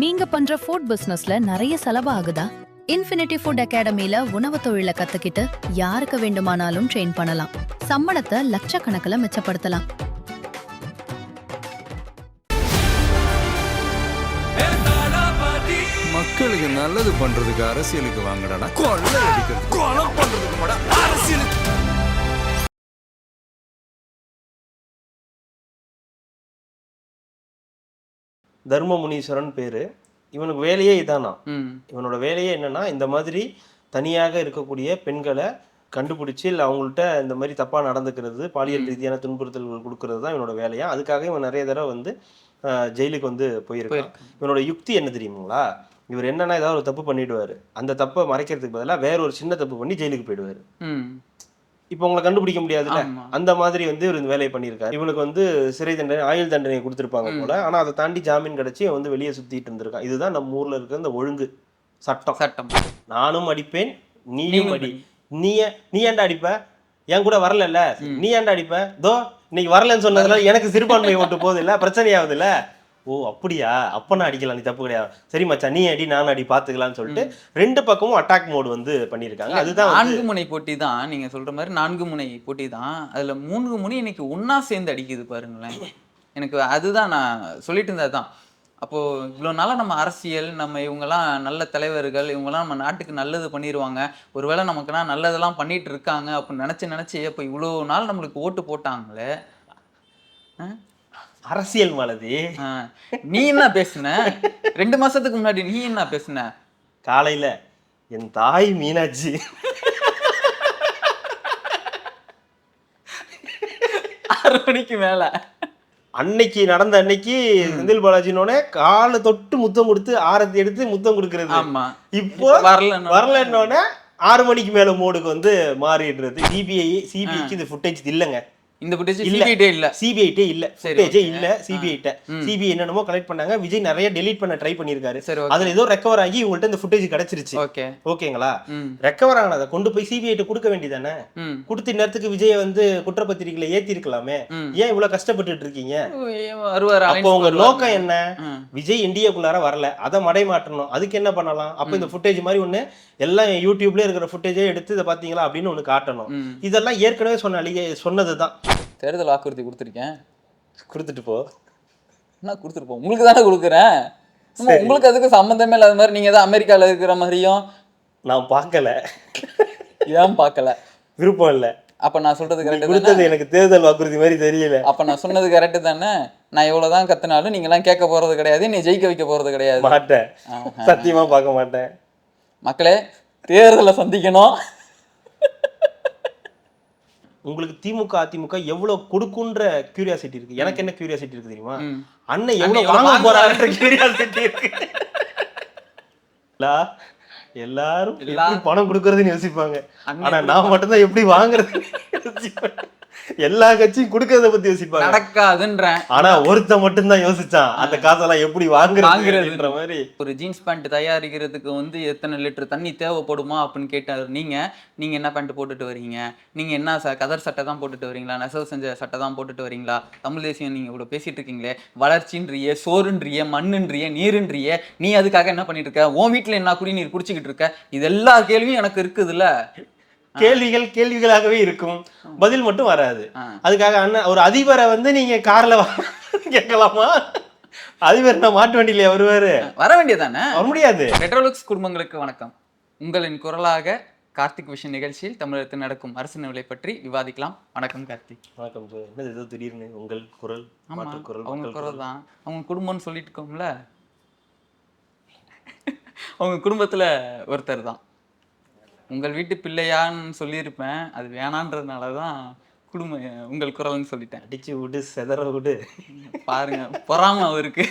நீங்க பண்ற ஃபுட் பிசினஸ்ல நிறைய செலவு ஆகுதா? இன்ஃபினிட்டி ஃபுட் அகாடமில உணவு தொழிலை கத்துக்கிட்டு யாருக்கு வேண்டுமானாலும் ட்ரெயின் பண்ணலாம். சம்பளத்தை லட்சக்கணக்கில் மிச்சப்படுத்தலாம். மக்களுக்கு நல்லது பண்றதுக்கு அரசியலுக்கு வாங்கடா, கொள்ளை அடிக்கிறது கொலை பண்றதுக்கு அரசியலுக்கு. தர்ம முனீஸ்வரன் பேரு. இவனுக்கு வேலையே இதானா. இவனோட வேலையே என்னன்னா, இந்த மாதிரி தனியாக இருக்கக்கூடிய பெண்களை கண்டுபிடிச்சி இல்லை அவங்கள்ட்ட இந்த மாதிரி தப்பா நடந்துக்கிறது, பாலியல் ரீதியான துன்புறுத்தல்கள் கொடுக்கறது தான் இவனோட வேலையா. அதுக்காக இவன் நிறைய தடவை வந்து ஜெயிலுக்கு வந்து போயிருக்கான். இவனோட யுக்தி என்ன தெரியுங்களா? இவர் என்னன்னா ஏதாவது ஒரு தப்பு பண்ணிடுவாரு, அந்த தப்பை மறைக்கிறதுக்கு பதிலாக வேற ஒரு சின்ன தப்பு பண்ணி ஜெயிலுக்கு போயிடுவாரு. இப்போ உங்களை கண்டுபிடிக்க முடியாதுல்ல, அந்த மாதிரி வந்து இவர் இந்த வேலையை பண்ணியிருக்காரு. இவனுக்கு வந்து சிறை தண்டனை, ஆயுள் தண்டனை கொடுத்துருப்பாங்க போல. ஆனா அதை தாண்டி ஜாமீன் கிடைச்சி வந்து வெளியே சுத்திட்டு இருந்திருக்கான். இதுதான் நம்ம ஊர்ல இருக்க இந்த ஒழுங்கு சட்டம். நானும் அடிப்பேன், நீயும் அடி. நீ ஏன்டா அடிப்ப? என் கூட வரல, நீ ஏன்டா அடிப்ப? தோ இன்னைக்கு வரலன்னு சொன்னதுனால எனக்கு சிறுபான்மை ஓட்டு போகுது இல்ல, பிரச்சனையாவது இல்ல. ஓ அப்படியா, அப்ப நான் அடிக்கலாம், நீ தப்பு கிடையாது, சரி மச்சான் நீ அடி நானும் அடி பாத்துக்கலாம்னு சொல்லிட்டு ரெண்டு பக்கமும் அட்டாக் மோடு வந்து பண்ணிருக்காங்க. அதுதான் 4 முனை போட்டி தான் நீங்க சொல்ற மாதிரி, 4 முனை போட்டி தான். அதுல 3 முனை இன்னைக்கு ஒன்னா சேர்ந்து அடிக்குது பாருங்களேன். எனக்கு அதுதான் நான் சொல்லிட்டு இருந்ததுதான். அப்போ இவ்வளோ நாளாக நம்ம அரசியல், நம்ம இவங்கெல்லாம் நல்ல தலைவர்கள், இவங்கெல்லாம் நம்ம நாட்டுக்கு நல்லது பண்ணிடுவாங்க, ஒருவேளை நமக்குலாம் நல்லதெல்லாம் பண்ணிட்டு இருக்காங்க அப்படின்னு நினச்சி அப்போ இவ்வளோ நாள் நம்மளுக்கு ஓட்டு போட்டாங்களே. அரசியல் மாலதி, நீ என்ன பேசுன 2 மாசத்துக்கு முன்னாடி? நீ என்ன பேசுன? காலையில என் தாய் மீனாட்சி 6 மணிக்கு மேல அன்னைக்கு நடந்த அன்னைக்கு செந்தில் பாலாஜினோட காலை தொட்டு முத்தம் கொடுத்து ஆரத்தி எடுத்து முத்தம் கொடுக்கறது. ஆமா, இப்போ வரலன்னோட 6 மணிக்கு மேல மோடுக்கு வந்து மாறிடுறது. சிபிஐக்கு இது ஃபுட்டேஜ் இல்லைங்க. இந்த ஃபுட்டேஜ் சிபிஐட்டே இல்ல, ஃபுட்டேஜே இல்ல. சிபிஐ என்னென்னமோ கலெக்ட் பண்ணாங்க. விஜய் நிறைய டெலீட் பண்ண ட்ரை பண்ணிருக்காரு. அதுல ஏதோ ரெக்கவர் ஆகி இவங்கள்ட்ட இந்த ஃபுட்டேஜ் கிடைச்சிருச்சு. ஓகேங்களா? ரெக்கவர் ஆனதை கொண்டு போய் சிபிஐட்ட கொடுக்க வேண்டியதானே. கொடுத்த நேரத்துக்கு விஜய் வந்து குற்றப்பத்திரிகையில ஏத்தி இருக்கலாமே. ஏன் இவ்வளவு கஷ்டப்பட்டு இருக்கீங்க? அப்போ உங்க நோக்கம் என்ன? விஜய் இந்தியாக்குள்ளார வரல, அதை மடை மாற்றணும். அதுக்கு என்ன பண்ணலாம்? அப்ப இந்த ஃபுட்டேஜ் மாதிரி ஒண்ணு எல்லாம் யூடியூப்ல இருக்கிற ஃபுட்டேஜே எடுத்து இதை பாத்தீங்களா அப்படின்னு ஒண்ணு காட்டணும். இதெல்லாம் ஏற்கனவே சொன்னதுதான். தேர்தல் வாக்குறுதி கொடுத்துருக்கேன், கொடுத்துட்டு போ. என்ன கொடுத்துட்டு போ? உங்களுக்கு தானே கொடுக்குறேன். உங்களுக்கு அதுக்கு சம்மந்தமே இல்லாத மாதிரி நீங்க தான் அமெரிக்கால இருக்கிற மாதிரியும். நான் பார்க்கல. ஏன் பார்க்கல? விருப்பம் இல்ல. அப்ப நான் சொல்றது கரெக்ட் கொடுத்தது எனக்கு தேர்தல் வாக்குறுதி மாதிரி தெரியல. அப்ப நான் சொன்னது கரெக்ட் தானே? நான் எவ்வளவுதான் கத்துனாலும் நீங்க எல்லாம் கேட்க போறது கிடையாது, நீ ஜெயிக்க வைக்க போறது கிடையாது. மாட்டேன், சத்தியமா பார்க்க மாட்டேன். மக்களே, தேர்தலை சந்திக்கணும். உங்களுக்கு திமுக அதிமுக எவ்வளவு கொடுக்குன்ற கியூரியாசிட்டி இருக்கு. எனக்கு என்ன கியூரியாசிட்டி இருக்கு தெரியுமா? அண்ணன் எவ்வளவு வாங்க போறாருன்ற கியூரியாசிட்டி இருக்கு. எல்லாரும் பணம் கொடுக்கறதுன்னு யோசிப்பாங்க, ஆனா நான் மட்டும்தான் எப்படி வாங்குறது யோசிப்பேன். எல்லா கட்சியும் கொடுக்கறத பத்தி யோசிப்பாங்க, நடக்காதுன்றேன். ஆனா ஒருத்த மட்டும்தான் யோசிச்சான் அந்த காசெல்லாம் எப்படி வாங்குறதுன்ற மாதிரி. ஒரு ஜீன்ஸ் பேண்ட் தயாரிக்கிறதுக்கு வந்து எத்தனை லிட்டர் தண்ணி தேவைப்படுமா அப்படின்னு கேட்டாரு. நீங்க என்ன பேண்ட் போட்டுட்டு வரீங்க? நீங்க என்ன கதர் சட்டை தான் போட்டுட்டு வரீங்களா? நெசவு செஞ்ச சட்டை தான் போட்டுட்டு வரீங்களா? தமிழ் தேசியம் நீங்க இவ்வளவு பேசிட்டு இருக்கீங்களே, வளர்ச்சின்றிய, சோறுன்றிய, மண்ணுன்றிய, நீருன்றிய, நீ அதுக்காக என்ன பண்ணிட்டு இருக்க? உன் வீட்டுல என்ன குடிநீர் குடிச்சுக்கிட்டு இருக்க? இது எல்லா கேள்வியும் எனக்கு இருக்குதுல்ல. கேள்விகளாகவே இருக்கும், பதில் மட்டும் வராது. அதுக்காக அண்ணன் ஒரு அதிபரை வந்து நீங்க கார்ல கேட்கலாமா? அதிபர் நான் மாட்டு வண்டியில வருவாரு, வர வேண்டியதானே? வர முடியாது. ரெட்ரோலுக்ஸ் குடும்பங்களுக்கு வணக்கம். உங்களின் குரலாக கார்த்திக் விஷன் நிகழ்ச்சியில் தமிழகத்தில் நடக்கும் அரசு நிலை பற்றி விவாதிக்கலாம். வணக்கம் கார்த்திக். வணக்கம். என்னது ஏதோ திடீர்னு உங்கள் குரல்? அவங்க குரல் தான், அவங்க குடும்பம்னு சொல்லிட்டு இருக்கோம்ல, அவங்க குடும்பத்துல ஒருத்தர் தான். உங்கள் வீட்டு பிள்ளையான்னு சொல்லியிருப்பேன், அது வேணான்றதுனாலதான் குடும்பம் உங்கள் குரல்னு சொல்லிட்டேன். அடிச்சு விடு, செதற விடு. பாருங்க, பொறாம அவருக்கு.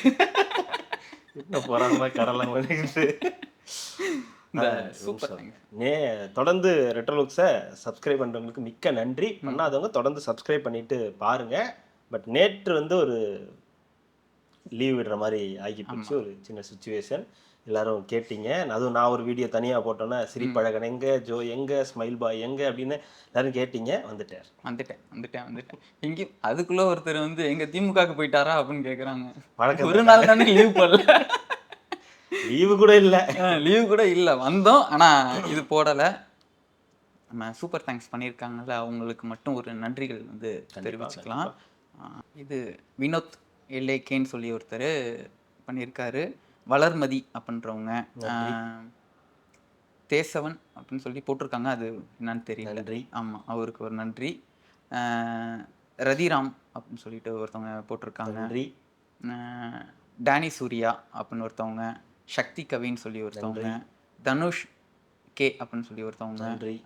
என்ன பொறாம கடலாம். தொடர்ந்து ரெட்ரோலுக்ஸை சப்ஸ்கிரைப் பண்றவங்களுக்கு மிக்க நன்றி. பண்ணாதவங்க தொடர்ந்து சப்ஸ்கிரைப் பண்ணிட்டு பாருங்க. பட் நேற்று வந்து ஒரு லீவ் விடுற மாதிரி ஆகி போச்சு, ஒரு சின்ன சுச்சுவேஷன். எல்லாரும் கேட்டீங்க. அதுவும் நான் ஒரு வீடியோ தனியாக போட்டோன்னா சிரிப்பழகன் எங்க, ஜோ எங்க, ஸ்மைல் பாய் எங்க அப்படின்னு எல்லாரும் கேட்டீங்க. வந்துட்டேன் எங்கேயும். அதுக்குள்ள ஒருத்தர் வந்து எங்க திமுகவுக்கு போயிட்டாரா அப்படின்னு கேட்குறாங்க. ஒரு நாள் தானே லீவ் போடல. லீவு கூட இல்ல. லீவு கூட இல்லை, வந்தோம் ஆனால் இது போடலை. நம்ம சூப்பர் தேங்க்ஸ் பண்ணியிருக்காங்கல்ல, அவங்களுக்கு மட்டும் ஒரு நன்றிகள் வந்து தெரிவிச்சுக்கலாம். இது வினோத் எல்ஏகேன்னு சொல்லி ஒருத்தர் பண்ணியிருக்காரு. வளர்மதி அப்படின்றவங்க, தேசவன் அப்படின்னு சொல்லி போட்டிருக்காங்க, அது என்னன்னு தெரியல. நன்றி. ஆமாம், அவருக்கு ஒரு நன்றி. ரதிராம் அப்படின்னு சொல்லிட்டு ஒருத்தவங்க போட்டிருக்காங்க. நன்றி. டேனி சூர்யா அப்படின்னு ஒருத்தவங்க, சக்தி கவின்னு சொல்லி ஒருத்தவங்க, தனுஷ் கே அப்படின்னு சொல்லி ஒருத்தவங்க, நன்றி.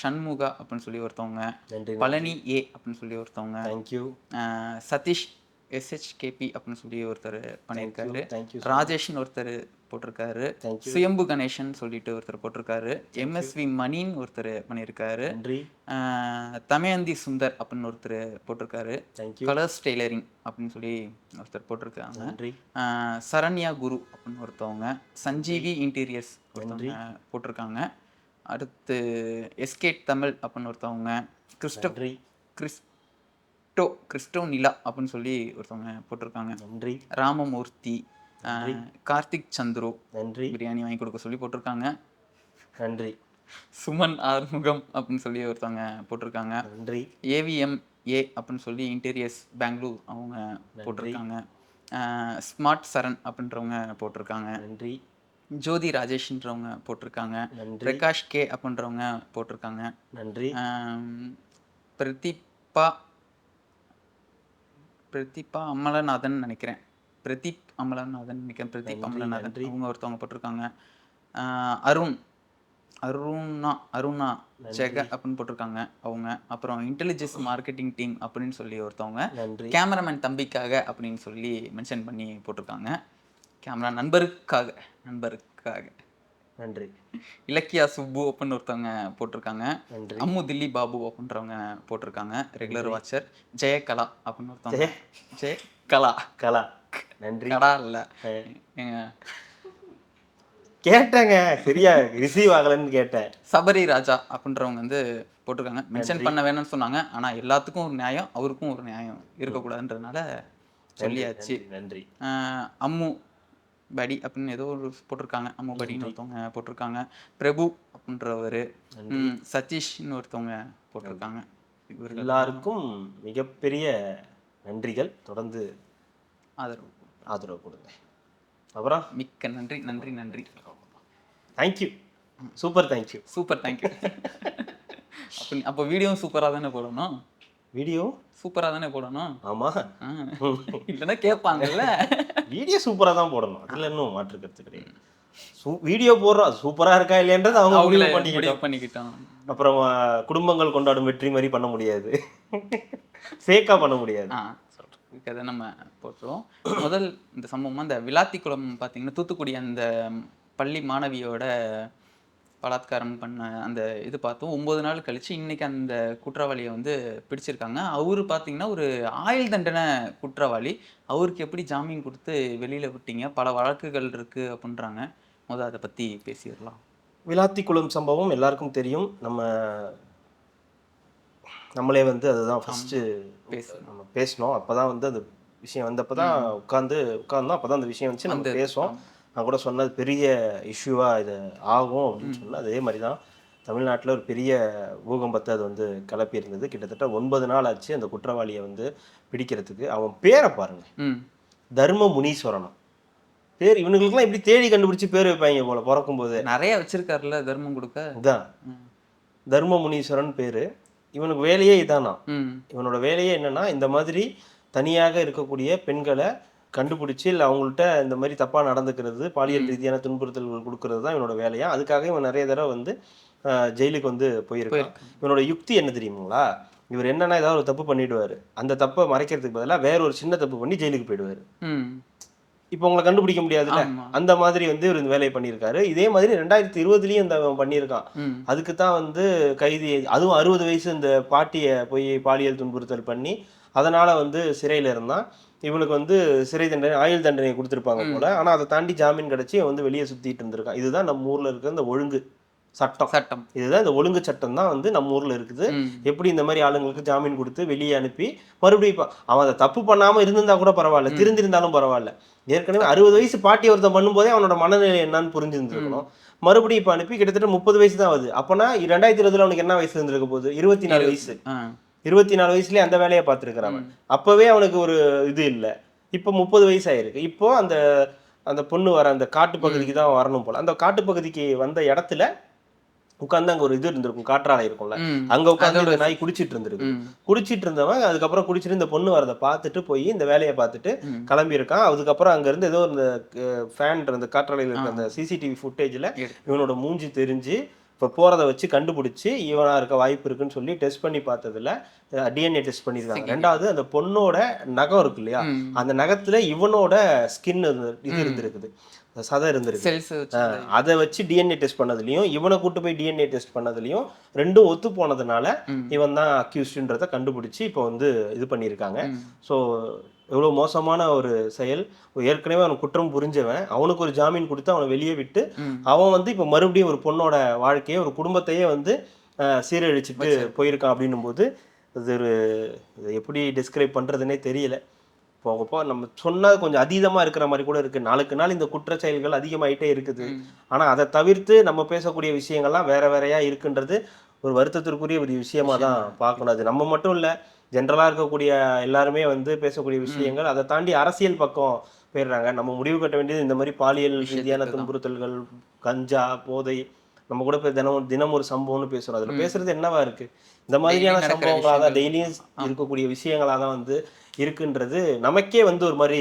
ஷண்முகா அப்படின்னு சொல்லி ஒருத்தவங்க, நன்றி. பழனி ஏ அப்படின்னு சொல்லி ஒருத்தவங்க, தேங்க்யூ. சதீஷ் SHKP அப்படின்னு சொல்லி ஒருத்தர் பண்ணியிருக்காரு. தேங்க்யூ. ராஜேஷ்னு ஒருத்தர் போட்டிருக்காரு. தேங்க்யூ. சுயம்பு கணேசன் சொல்லிட்டு ஒருத்தர் போட்டிருக்காரு. MSV மணின்னு ஒருத்தர் பண்ணியிருக்காரு. நன்றி. தமயந்தி சுந்தர் அப்படின்னு ஒருத்தர் போட்டிருக்காரு. தேங்க்யூ. கலர்ஸ் டெய்லரிங் அப்படின்னு சொல்லி ஒருத்தர் போட்டிருக்காங்க. நன்றி. சரண்யா குரு அப்படின்னு ஒருத்தவங்க, சஞ்சீவி இன்டீரியர்ஸ் நன்றி போட்டிருக்காங்க. அடுத்து எஸ்கேட் தமிழ் அப்படின்னு ஒருத்தவங்க, கிறிஸ்டோ நிலா அப்படின்னு சொல்லி ஒருத்தவங்க போட்டிருக்காங்க. நன்றி. ராமமூர்த்தி, கார்த்திக் சந்துரு நன்றி. பிரியாணி வாங்கி கொடுக்க சொல்லி போட்டிருக்காங்க. நன்றி. சுமன் ஆறுமுகம் அப்படின்னு சொல்லி ஒருத்தவங்க போட்டிருக்காங்க. நன்றி. AVMA அப்படின்னு சொல்லி இன்டீரியர்ஸ் பெங்களூர் அவங்க போட்டிருக்காங்க. ஸ்மார்ட் சரண் அப்படின்றவங்க போட்டிருக்காங்க. நன்றி. ஜோதி ராஜேஷ்ன்றவங்க போட்டிருக்காங்க. நன்றி. பிரகாஷ் கே அப்படின்றவங்க போட்டிருக்காங்க. நன்றி. பிரதீபா அமலநாதன் நினைக்கிறேன். பிரதீப் அமலநாதன் அவங்க ஒருத்தவங்க போட்டிருக்காங்க. அருணா ஜெக அப்படின்னு போட்டிருக்காங்க அவங்க. அப்புறம் இன்டெலிஜென்ஸ் மார்க்கெட்டிங் டீம் அப்படின்னு சொல்லி ஒருத்தவங்க, கேமராமேன் தம்பிக்காக அப்படின்னு சொல்லி மென்ஷன் பண்ணி போட்டிருக்காங்க. கேமரா நண்பருக்காக நன்றி. இலக்கியா சுப்பு அப்படின்னு ஒருத்தவங்க போட்டிருக்காங்க. அம்மு தில்லி பாபு அப்படின்றவங்க போட்டிருக்காங்க, ரெகுலர் வாட்சர். ஜெயகலா அப்படின்னு ஒருத்தவங்க, ஜெயகலா. நன்றி. கடா இல்லை, கேட்டேங்க, சரியா ரிசீவ் ஆகலன்னு கேட்டேன். சபரி ராஜா அப்படின்றவங்க வந்து போட்டிருக்காங்க. மென்ஷன் பண்ண வேணும்னு சொன்னாங்க, ஆனால் எல்லாத்துக்கும் ஒரு நியாயம், அவருக்கும் ஒரு நியாயம் இருக்கக்கூடாதுன்றதுனால சொல்லியாச்சு. நன்றி. அம்மு படி அப்படின்னு ஏதோ ஒரு போட்டிருக்காங்க, அம்மு படின்னு ஒருத்தவங்க போட்டிருக்காங்க. பிரபு அப்படின்றவர், சதீஷ்னு ஒருத்தவங்க போட்டிருக்காங்க. எல்லாருக்கும் மிகப்பெரிய நன்றிகள். தொடர்ந்து ஆதரவு கொடுங்க. அப்புறம் மிக்க நன்றி நன்றி நன்றி. Thank you. Super thank you. Super thank you. அப்போ வீடியோவும் சூப்பராக தானே போடணும்? வீடியோ சூப்பராக தானே போடணும்? ஆமா, இல்லைன்னா கேட்பாங்கல்ல. வீடியோ சூப்பராக தான் போடணும், அதில் இன்னும் மாற்று கருத்து கிடையாது. வீடியோ போடுறோம், அது சூப்பராக இருக்கா இல்லையன்றது அவங்க பண்ணிக்கிட்டோம். அப்புறம் குடும்பங்கள் கொண்டாடும் வெற்றி மாதிரி பண்ண முடியாது, ஃபேக்காக பண்ண முடியாது. அதை நம்ம போட்டுருவோம். முதல் இந்த சம்பவமாக இந்த விளாத்திக்குளம் பார்த்தீங்கன்னா, தூத்துக்குடி அந்த பள்ளி மாணவியோட பலாத்காரம் பண்ண அந்த இது பார்த்தோம். 9 நாள் கழிச்சு இன்னைக்கு அந்த குற்றவாளியை வந்து பிடிச்சிருக்காங்க. அவரு பார்த்தீங்கன்னா ஒரு ஆயுள் தண்டனை குற்றவாளி. அவருக்கு எப்படி ஜாமீன் கொடுத்து வெளியில் விட்டீங்க? பல வழக்குகள் இருக்கு அப்படின்றாங்க. முதல் அதை பற்றி பேசிடலாம். விளாத்திக்குளம் சம்பவம் எல்லாருக்கும் தெரியும். நம்மளே வந்து அதுதான் ஃபஸ்ட்டு நம்ம பேசணும். அப்போ தான் வந்து அந்த விஷயம் வந்தப்போ தான் உட்கார்ந்தோம். அப்போ தான் அந்த விஷயம் வந்துச்சு, நம்ம பேசுவோம். நான் கூட சொன்னது பெரிய இஷ்யூவாக இது ஆகும் அப்படின்னு சொன்னால், அதே மாதிரி தான் தமிழ்நாட்டில் ஒரு பெரிய பூகம்பத்தை அது வந்து கிளப்பி இருந்தது. கிட்டத்தட்ட 9 நாள் ஆச்சு அந்த குற்றவாளியை வந்து பிடிக்கிறதுக்கு. அவன் பேரை பாருங்க, தர்ம முனீஸ்வரன் பேர். இவனுங்களுக்குலாம் இப்படி தேடி கண்டுபிடிச்சி பேர் வைப்பாங்க போல, பிறக்கும் போது நிறைய வச்சிருக்காருல்ல தர்மம் கொடுக்க. இதான் தர்ம முனீஸ்வரன் பேர். இவனுக்கு வேலையே இதானா. இவனோட வேலையே என்னன்னா, இந்த மாதிரி தனியாக இருக்கக்கூடிய பெண்களை கண்டுபிடிச்சி இல்லை அவங்கள்ட்ட இந்த மாதிரி தப்பாக நடந்துக்கிறது, பாலியல் ரீதியான துன்புறுத்தல்கள் கொடுக்கறது தான் இவனோட வேலையா. அதுக்காக இவன் நிறைய தடவை வந்து ஜெயிலுக்கு வந்து போயிருக்கான். இவனோட யுக்தி என்ன தெரியுங்களா? இவர் என்னன்னா ஏதாவது ஒரு தப்பு பண்ணிடுவார், அந்த தப்பை மறைக்கிறதுக்கு பதிலாக வேற ஒரு சின்ன தப்பு பண்ணி ஜெயிலுக்கு போயிடுவார். இப்போ உங்களை கண்டுபிடிக்க முடியாதுல்ல, அந்த மாதிரி வந்து இவர் இந்த வேலையை பண்ணியிருக்காரு. இதே மாதிரி 2020 இந்த பண்ணியிருக்கான். அதுக்கு தான் வந்து கைதி, அதுவும் 60 வயசு இந்த பாட்டியை போய் பாலியல் துன்புறுத்தல் பண்ணி அதனால வந்து சிறையில் இருந்தான். இவனுக்கு வந்து சிறை தண்டனை, ஆயுள் தண்டனை கொடுத்துருப்பாங்க போல. ஆனால் அதை தாண்டி ஜாமீன் கிடைச்சி வந்து வெளியே சுற்றிட்டு இருந்திருக்கான். இதுதான் நம்ம ஊரில் இருக்கிற இந்த ஒழுங்கு சட்டம் இதுதான் இந்த ஒழுங்கு சட்டம் தான் வந்து நம்ம ஊர்ல இருக்குது. எப்படி இந்த மாதிரி ஆளுங்களுக்கு ஜாமீன் கொடுத்து வெளியே அனுப்பி மறுபடியும் அவன் அதை தப்பு பண்ணாம இருந்திருந்தா கூட பரவாயில்ல, திருந்திருந்தாலும் பரவாயில்ல. ஏற்கனவே 60 வயசு பாட்டி ஒருத்தன் பண்ணும்போதே அவனோட மனநிலை என்னன்னு புரிஞ்சிருந்துருக்கணும். மறுபடியும் இப்ப அனுப்பி கிட்டத்தட்ட 30 வயசு தான் ஆகுது. அப்பனா 2020 அவனுக்கு என்ன வயசு இருந்திருக்க போகுது? 24 வயசு. 24 வயசுலயே அந்த வேலையை பார்த்துருக்கிறான். அப்பவே அவனுக்கு ஒரு இது இல்லை. இப்போ 30 வயசு ஆயிருக்கு. இப்போ அந்த பொண்ணு வர அந்த காட்டு பகுதிக்கு தான் வரணும் போல. அந்த காட்டு பகுதிக்கு வந்த இடத்துல உட்காந்து அங்க ஒரு இது இருந்திருக்கும், காற்றாலை இருக்கும்ல, அங்க உட்காந்து நாய் குடிச்சிட்டு இருந்திருக்கு. குடிச்சிட்டு இருந்தவன் அதுக்கப்புறம் குடிச்சிட்டு இந்த பொண்ணு வரதை பார்த்துட்டு போய் இந்த வேலையை பார்த்துட்டு கிளம்பி இருக்கான். அதுக்கப்புறம் அங்க இருந்து ஏதோ இந்த ஃபேன் இந்த காற்றாலையில் இருக்க அந்த சிசிடிவி ஃபுட்டேஜ்ல இவனோட மூஞ்சி தெரிஞ்சு இப்போ போறதை வச்சு கண்டுபிடிச்சி இவனா இருக்க வாய்ப்பு இருக்குன்னு சொல்லி டெஸ்ட் பண்ணி பார்த்ததுல டிஎன்ஏ டெஸ்ட் பண்ணிருக்காங்க. ரெண்டாவது அந்த பொண்ணோட நகம் இருக்கு இல்லையா, அந்த நகத்துல இவனோட ஸ்கின் இது இருந்திருக்குது, சதை இருந்திருக்கு. அதை வச்சு டிஎன்ஏ டெஸ்ட் பண்ணதுலயும் இவனை கூட்டு போய் டிஎன்ஏ டெஸ்ட் பண்ணதுலயும் ரெண்டும் ஒத்து போனதுனால இவன் தான் அக்யூஸ்டுன்றதை கண்டுபிடிச்சு இப்போ வந்து இது பண்ணியிருக்காங்க. ஸோ எவ்வளோ மோசமான ஒரு செயல். ஏற்கனவே அவன் குற்றம் புரிஞ்சவன், அவனுக்கு ஒரு ஜாமீன் கொடுத்து அவனை வெளியே விட்டு அவன் வந்து இப்போ மறுபடியும் ஒரு பொண்ணோட வாழ்க்கையை ஒரு குடும்பத்தையே வந்து சீரழிச்சுட்டு போயிருக்கான். அப்படின்னும் போது இது ஒரு எப்படி டிஸ்கிரைப் பண்ணுறதுனே தெரியல. போகப்போ நம்ம சொன்னது கொஞ்சம் அதீதமாக இருக்கிற மாதிரி கூட இருக்குது. நாளுக்கு நாள் இந்த குற்ற செயல்கள் அதிகமாயிட்டே இருக்குது. ஆனால் அதை தவிர்த்து நம்ம பேசக்கூடிய விஷயங்கள்லாம் வேற வேறையா இருக்குன்றது ஒரு வருத்தத்திற்குரிய ஒரு விஷயமா தான் பார்க்கணும். அது நம்ம மட்டும் இல்லை, ஜென்ரலாக இருக்கக்கூடிய எல்லாருமே வந்து பேசக்கூடிய விஷயங்கள். அதை தாண்டி அரசியல் பக்கம் போயிடுறாங்க. நம்ம முடிவு கட்ட வேண்டியது இந்த மாதிரி பாலியல் ரீதியான துன்புறுத்தல்கள், கஞ்சா, போதை, நம்ம கூட தினம் ஒரு சம்பவம்னு பேசுறோம். அதுல பேசுறது என்னவா இருக்கு? இந்த மாதிரியான சம்பவங்களாக தான் டெய்லியும் இருக்கக்கூடிய விஷயங்களாக தான் வந்து இருக்குன்றது நமக்கே வந்து ஒரு மாதிரி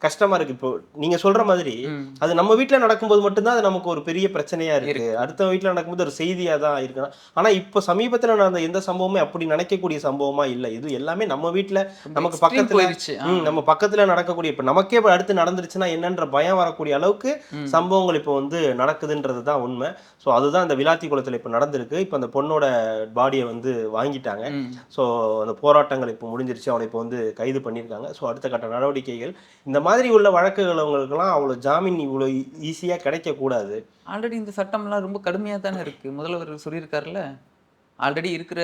கஷ்டமா இருக்கு. இப்போ நீங்க சொல்ற மாதிரி அது நம்ம வீட்டுல நடக்கும்போது மட்டும்தான் அது நமக்கு ஒரு பெரிய பிரச்சனையா இருக்கு. அடுத்த வீட்டுல நடக்கும்போது ஒரு செய்தியா தான் இருக்கு. ஆனா இப்ப சமீபத்துல நடந்த எந்த சம்பவமே அப்படி நினைக்கக்கூடிய சம்பவமா இல்லை. இது எல்லாமே நம்ம வீட்டுல நமக்கு பக்கத்துல நம்ம பக்கத்துல நடக்கக்கூடிய, இப்ப நமக்கே அடுத்து நடந்துருச்சுன்னா என்னன்ற பயம் வரக்கூடிய அளவுக்கு சம்பவங்கள் இப்போ வந்து நடக்குதுன்றது தான் உண்மை. ஸோ அதுதான் இந்த விளாத்தி குளத்துல இப்ப நடந்திருக்கு. இப்ப அந்த பொண்ணோட பாடியை வந்து வாங்கிட்டாங்க. ஸோ அந்த போராட்டங்கள் இப்போ முடிஞ்சிருச்சு. அவனை இப்போ வந்து கைது பண்ணியிருக்காங்க. ஸோ அடுத்த கட்ட நடவடிக்கைகள் இந்த மாதிரி உள்ள வழக்குகள் அவங்களுக்குலாம் அவ்வளோ ஜாமீன் இவ்வளோ ஈஸியாக கிடைக்கக்கூடாது. ஆல்ரெடி இந்த சட்டம்லாம் ரொம்ப கடுமையாக தானே இருக்குது. முதல்வர் சொல்லியிருக்காருல்ல, ஆல்ரெடி இருக்கிற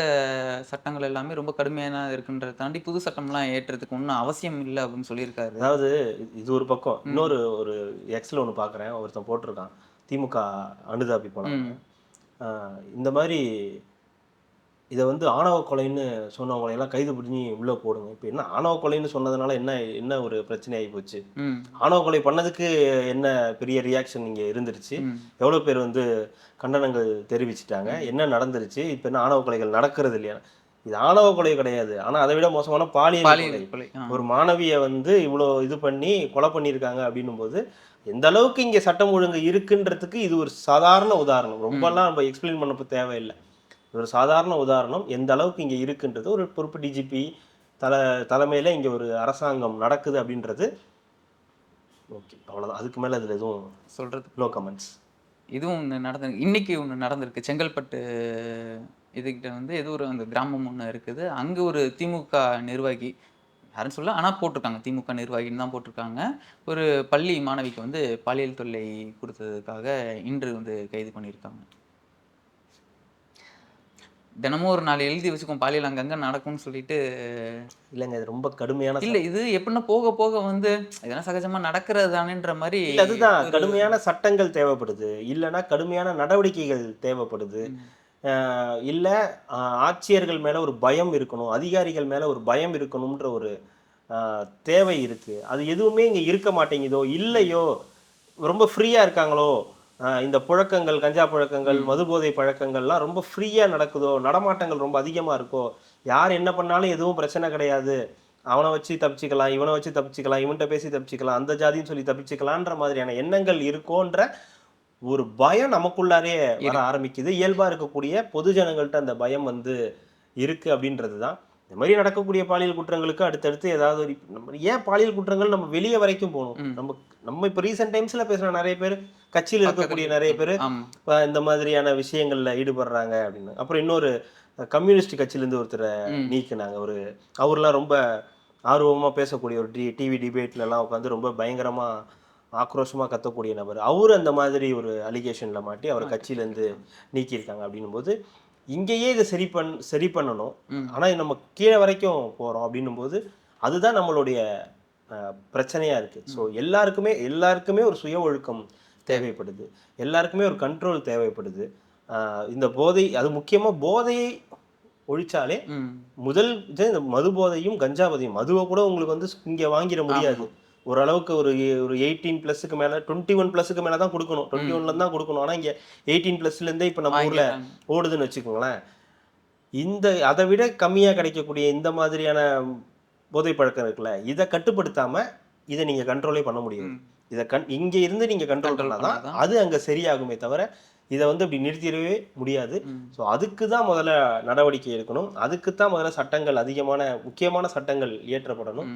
சட்டங்கள் எல்லாமே ரொம்ப கடுமையான இருக்குன்றதை தாண்டி புது சட்டம்லாம் ஏற்றுறதுக்கு ஒன்றும் அவசியம் இல்லை அப்படின்னு சொல்லியிருக்காரு. அதாவது இது ஒரு பக்கம். இன்னொரு ஒரு எக்ஸில் ஒன்று பார்க்குறேன், ஒருத்தன் போட்டிருக்கான், திமுக அனுதாபி போனாங்க. இந்த மாதிரி இதை வந்து ஆணவ கொலைன்னு சொன்னவங்களையெல்லாம் கைது பண்ணி உள்ளே போடுங்க. இப்போ என்ன ஆணவ கொலைன்னு சொன்னதுனால என்ன ஒரு பிரச்சனை ஆகி போச்சு? ஆணவ கொலை பண்ணதுக்கு என்ன பெரிய ரியாக்ஷன் இங்கே இருந்துருச்சு? எவ்வளோ பேர் வந்து கண்டனங்கள் தெரிவிச்சிட்டாங்க? என்ன நடந்துருச்சு? இப்போ என்ன ஆணவ கொலைகள் நடக்கிறது இல்லையா? இது ஆணவ கொலை கிடையாது, ஆனால் அதை விட மோசமான பாலியல் கொலை. ஒரு மாணவியை வந்து இவ்வளோ இது பண்ணி கொலை பண்ணியிருக்காங்க அப்படின்னும் போது எந்த அளவுக்கு இங்கே சட்டம் ஒழுங்கு இருக்குன்றதுக்கு இது ஒரு சாதாரண உதாரணம். ரொம்பலாம் நம்ம எக்ஸ்பிளைன் பண்ணப்போ தேவையில்லை. ஒரு சாதாரண உதாரணம் எந்த அளவுக்கு இங்கே இருக்குன்றது. ஒரு பொறுப்பு டிஜிபி தலைமையில் இங்கே ஒரு அரசாங்கம் நடக்குது அப்படின்றது. ஓகே, அவ்வளோதான். அதுக்கு மேலே அதில் எதுவும் சொல்கிறது நோ கமெண்ட்ஸ். இதுவும் ஒன்று நடந்திருக்கு. இன்னைக்கு ஒன்று நடந்திருக்கு. செங்கல்பட்டு இதுக்கிட்ட வந்து ஏதோ ஒரு அந்த கிராமம் ஒன்று இருக்குது. அங்கே ஒரு திமுக நிர்வாகி, யாரும் சொல்ல, ஆனால் போட்டிருக்காங்க திமுக நிர்வாகின்னு தான் போட்டிருக்காங்க, ஒரு பள்ளி மாணவிக்கு வந்து பாலியல் தொல்லை கொடுத்ததுக்காக இன்று வந்து கைது பண்ணியிருக்காங்க. தினமும் ஒரு 4 எழுதி வச்சுக்கோம், பாலியல் அங்கங்கே நடக்கும்னு சொல்லிட்டு. இல்லைங்க, இது ரொம்ப கடுமையான இல்லை, இது எப்படின்னா போக போக வந்து இதெல்லாம் சகஜமாக நடக்கிறது தானேன்ற மாதிரி. அதுதான், கடுமையான சட்டங்கள் தேவைப்படுது, இல்லைன்னா கடுமையான நடவடிக்கைகள் தேவைப்படுது. இல்லை ஆட்சியர்கள் மேலே ஒரு பயம் இருக்கணும், அதிகாரிகள் மேலே ஒரு பயம் இருக்கணும்ன்ற ஒரு தேவை இருக்குது. அது எதுவுமே இங்கே இருக்க மாட்டேங்குதோ, இல்லையோ ரொம்ப ஃப்ரீயாக இருக்காங்களோ, இந்த புழக்கங்கள், கஞ்சா புழக்கங்கள், மதுபோதை பழக்கங்கள்லாம் ரொம்ப ஃப்ரீயாக நடக்குதோ, நடமாட்டங்கள் ரொம்ப அதிகமாக இருக்கோ, யார் என்ன பண்ணாலும் எதுவும் பிரச்சனை கிடையாது, அவனை வச்சு தப்பிச்சிக்கலாம், இவனை வச்சு தப்பிச்சிக்கலாம், இவன்கிட்ட பேசி தப்பிச்சிக்கலாம், அந்த ஜாதின்னு சொல்லி தப்பிச்சிக்கலான்ற மாதிரியான எண்ணங்கள் இருக்கோன்ற ஒரு பயம் நமக்குள்ளாரே வர ஆரம்பிக்குது. இயல்பாக இருக்கக்கூடிய பொது ஜனங்கள்கிட்ட அந்த பயம் வந்து இருக்குது அப்படின்றது தான். இந்த மாதிரி நடக்கக்கூடிய பாலியல் குற்றங்களுக்கு அடுத்தடுத்து ஏதாவது ஒரு, நம்ம ஏன் பாலியல் குற்றங்கள் நம்ம வெளியே வரைக்கும் போகணும்? நம்ம இப்போ ரீசெண்ட் டைம்ஸில் பேசுகிற நிறைய பேர், கட்சியில் இருக்கக்கூடிய நிறைய பேர் இந்த மாதிரியான விஷயங்களில் ஈடுபடுறாங்க அப்படின்னு. அப்புறம் இன்னொரு கம்யூனிஸ்ட் கட்சியிலேருந்து ஒருத்தரை நீக்கினாங்க. அவர்லாம் ரொம்ப ஆர்வமாக பேசக்கூடிய ஒரு டிவி டிபேட்லலாம் உட்காந்து ரொம்ப பயங்கரமாக ஆக்ரோஷமாக கத்தக்கூடிய நபர், அவர் அந்த மாதிரி ஒரு அலிகேஷனில் மாட்டி அவரை கட்சியிலேருந்து நீக்கியிருக்காங்க. அப்படின்னும் போது இங்கேயே இதை சரி பண்ணணும், ஆனால் நம்ம கீழே வரைக்கும் போகிறோம் அப்படின்னும் போது அதுதான் நம்மளுடைய பிரச்சனையாக இருக்குது. ஸோ எல்லாருக்குமே ஒரு சுய ஒழுக்கம் தேவைப்படுது, எல்லாருக்குமே ஒரு கண்ட்ரோல் தேவைப்படுது. இந்த போதை, அது முக்கியமாக போதையை ஒழிச்சாலே முதல் இந்த மது போதையும் கஞ்சா போதையும், மதுவை கூட உங்களுக்கு வந்து இங்கே வாங்கிட முடியாது. ஓரளவுக்கு ஒரு 18+ மேலே 21+ மேலே தான் கொடுக்கணும், 21 தான் கொடுக்கணும். ஆனால் இங்கே 18+லேருந்தே இப்போ நம்ம ஊரில் ஓடுதுன்னு வச்சுக்கோங்களேன். அதை விட கம்மியாக கிடைக்கக்கூடிய இந்த மாதிரியான போதை பழக்கம் இருக்குல்ல, இதை கட்டுப்படுத்தாமல் இதை நீங்கள் கண்ட்ரோலே பண்ண முடியும். இதை இங்கே இருந்து நீங்கள் கண்ட்ரோல் பண்ணாதான் அது அங்கே சரியாகுமே தவிர இதை வந்து அப்படி நிறுத்திடவே முடியாது. ஸோ அதுக்கு தான் முதல்ல நடவடிக்கை எடுக்கணும், அதுக்கு தான் முதல்ல சட்டங்கள், முக்கியமான சட்டங்கள் இயற்றப்படணும்.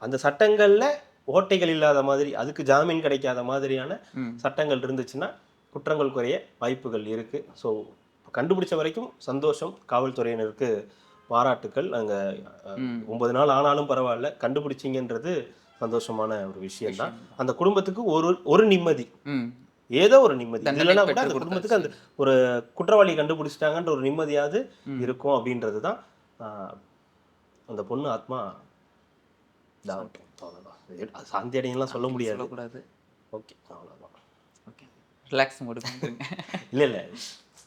அந்த சட்டங்களில் ஓட்டைகள் இல்லாத மாதிரி, அதுக்கு ஜாமீன் கிடைக்காத மாதிரியான சட்டங்கள் இருந்துச்சுன்னா குற்றங்கள் குறைய வாய்ப்புகள் இருக்கு. ஸோ கண்டுபிடிச்ச வரைக்கும் சந்தோஷம், காவல்துறையினருக்கு பாராட்டுக்கள். அங்கே 9 நாள் ஆனாலும் பரவாயில்ல, கண்டுபிடிச்சிங்கன்றது சந்தோஷமான ஒரு விஷயம் தான். அந்த குடும்பத்துக்கு ஒரு நிம்மதி, ஏதோ ஒரு நிம்மதி இல்லைன்னா கூட அந்த குடும்பத்துக்கு அந்த ஒரு குற்றவாளி கண்டுபிடிச்சிட்டாங்கன்ற ஒரு நிம்மதியாவது இருக்கும் அப்படின்றது தான். அந்த பொண்ணு ஆத்மா சாந்தி அடையலாம் சொல்ல முடியாது. ஓகே, அவ்வளோதான். Okay, relax mode.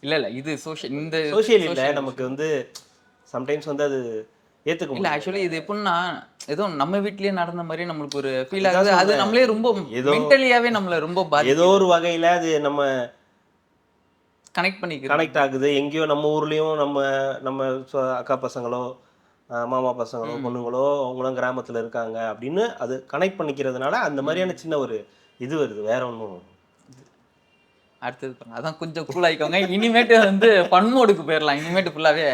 இல்லை இது சோஷியல் இல்லை, நமக்கு வந்து சம்டைம்ஸ் வந்து அது ஏற்றுக்க முடியல. ஆக்சுவலி இது எப்படின்னா ஏதோ நம்ம வீட்லயே நடந்த மாதிரி நம்மளுக்கு ஒரு ஃபீல் ஆகுது. அது நம்மளே ரொம்ப மென்டலியாவே நம்மள ரொம்ப ஏதோ ஒரு வகையில அது நம்ம கனெக்ட் ஆகுது. எங்கேயோ நம்ம ஊர்லயும் நம்ம அக்கா பசங்களோ மாமா பசங்களோ பொண்ணுங்களோ அவங்களும் கிராமத்துல இருக்காங்க அப்படின்னு அது கனெக்ட் பண்ணிக்கிறதுனால அந்த மாதிரியான சின்ன ஒரு இது வருது, வேற ஒன்றும். அடுத்தது பாருங்க, அதான் கொஞ்சம் கூல் ஆயிக்கோங்க. இனிமேட்டு வந்து ஃபன் மோடுக்கு போயிடலாம். இனிமேட்டு ஃபுல்லாவே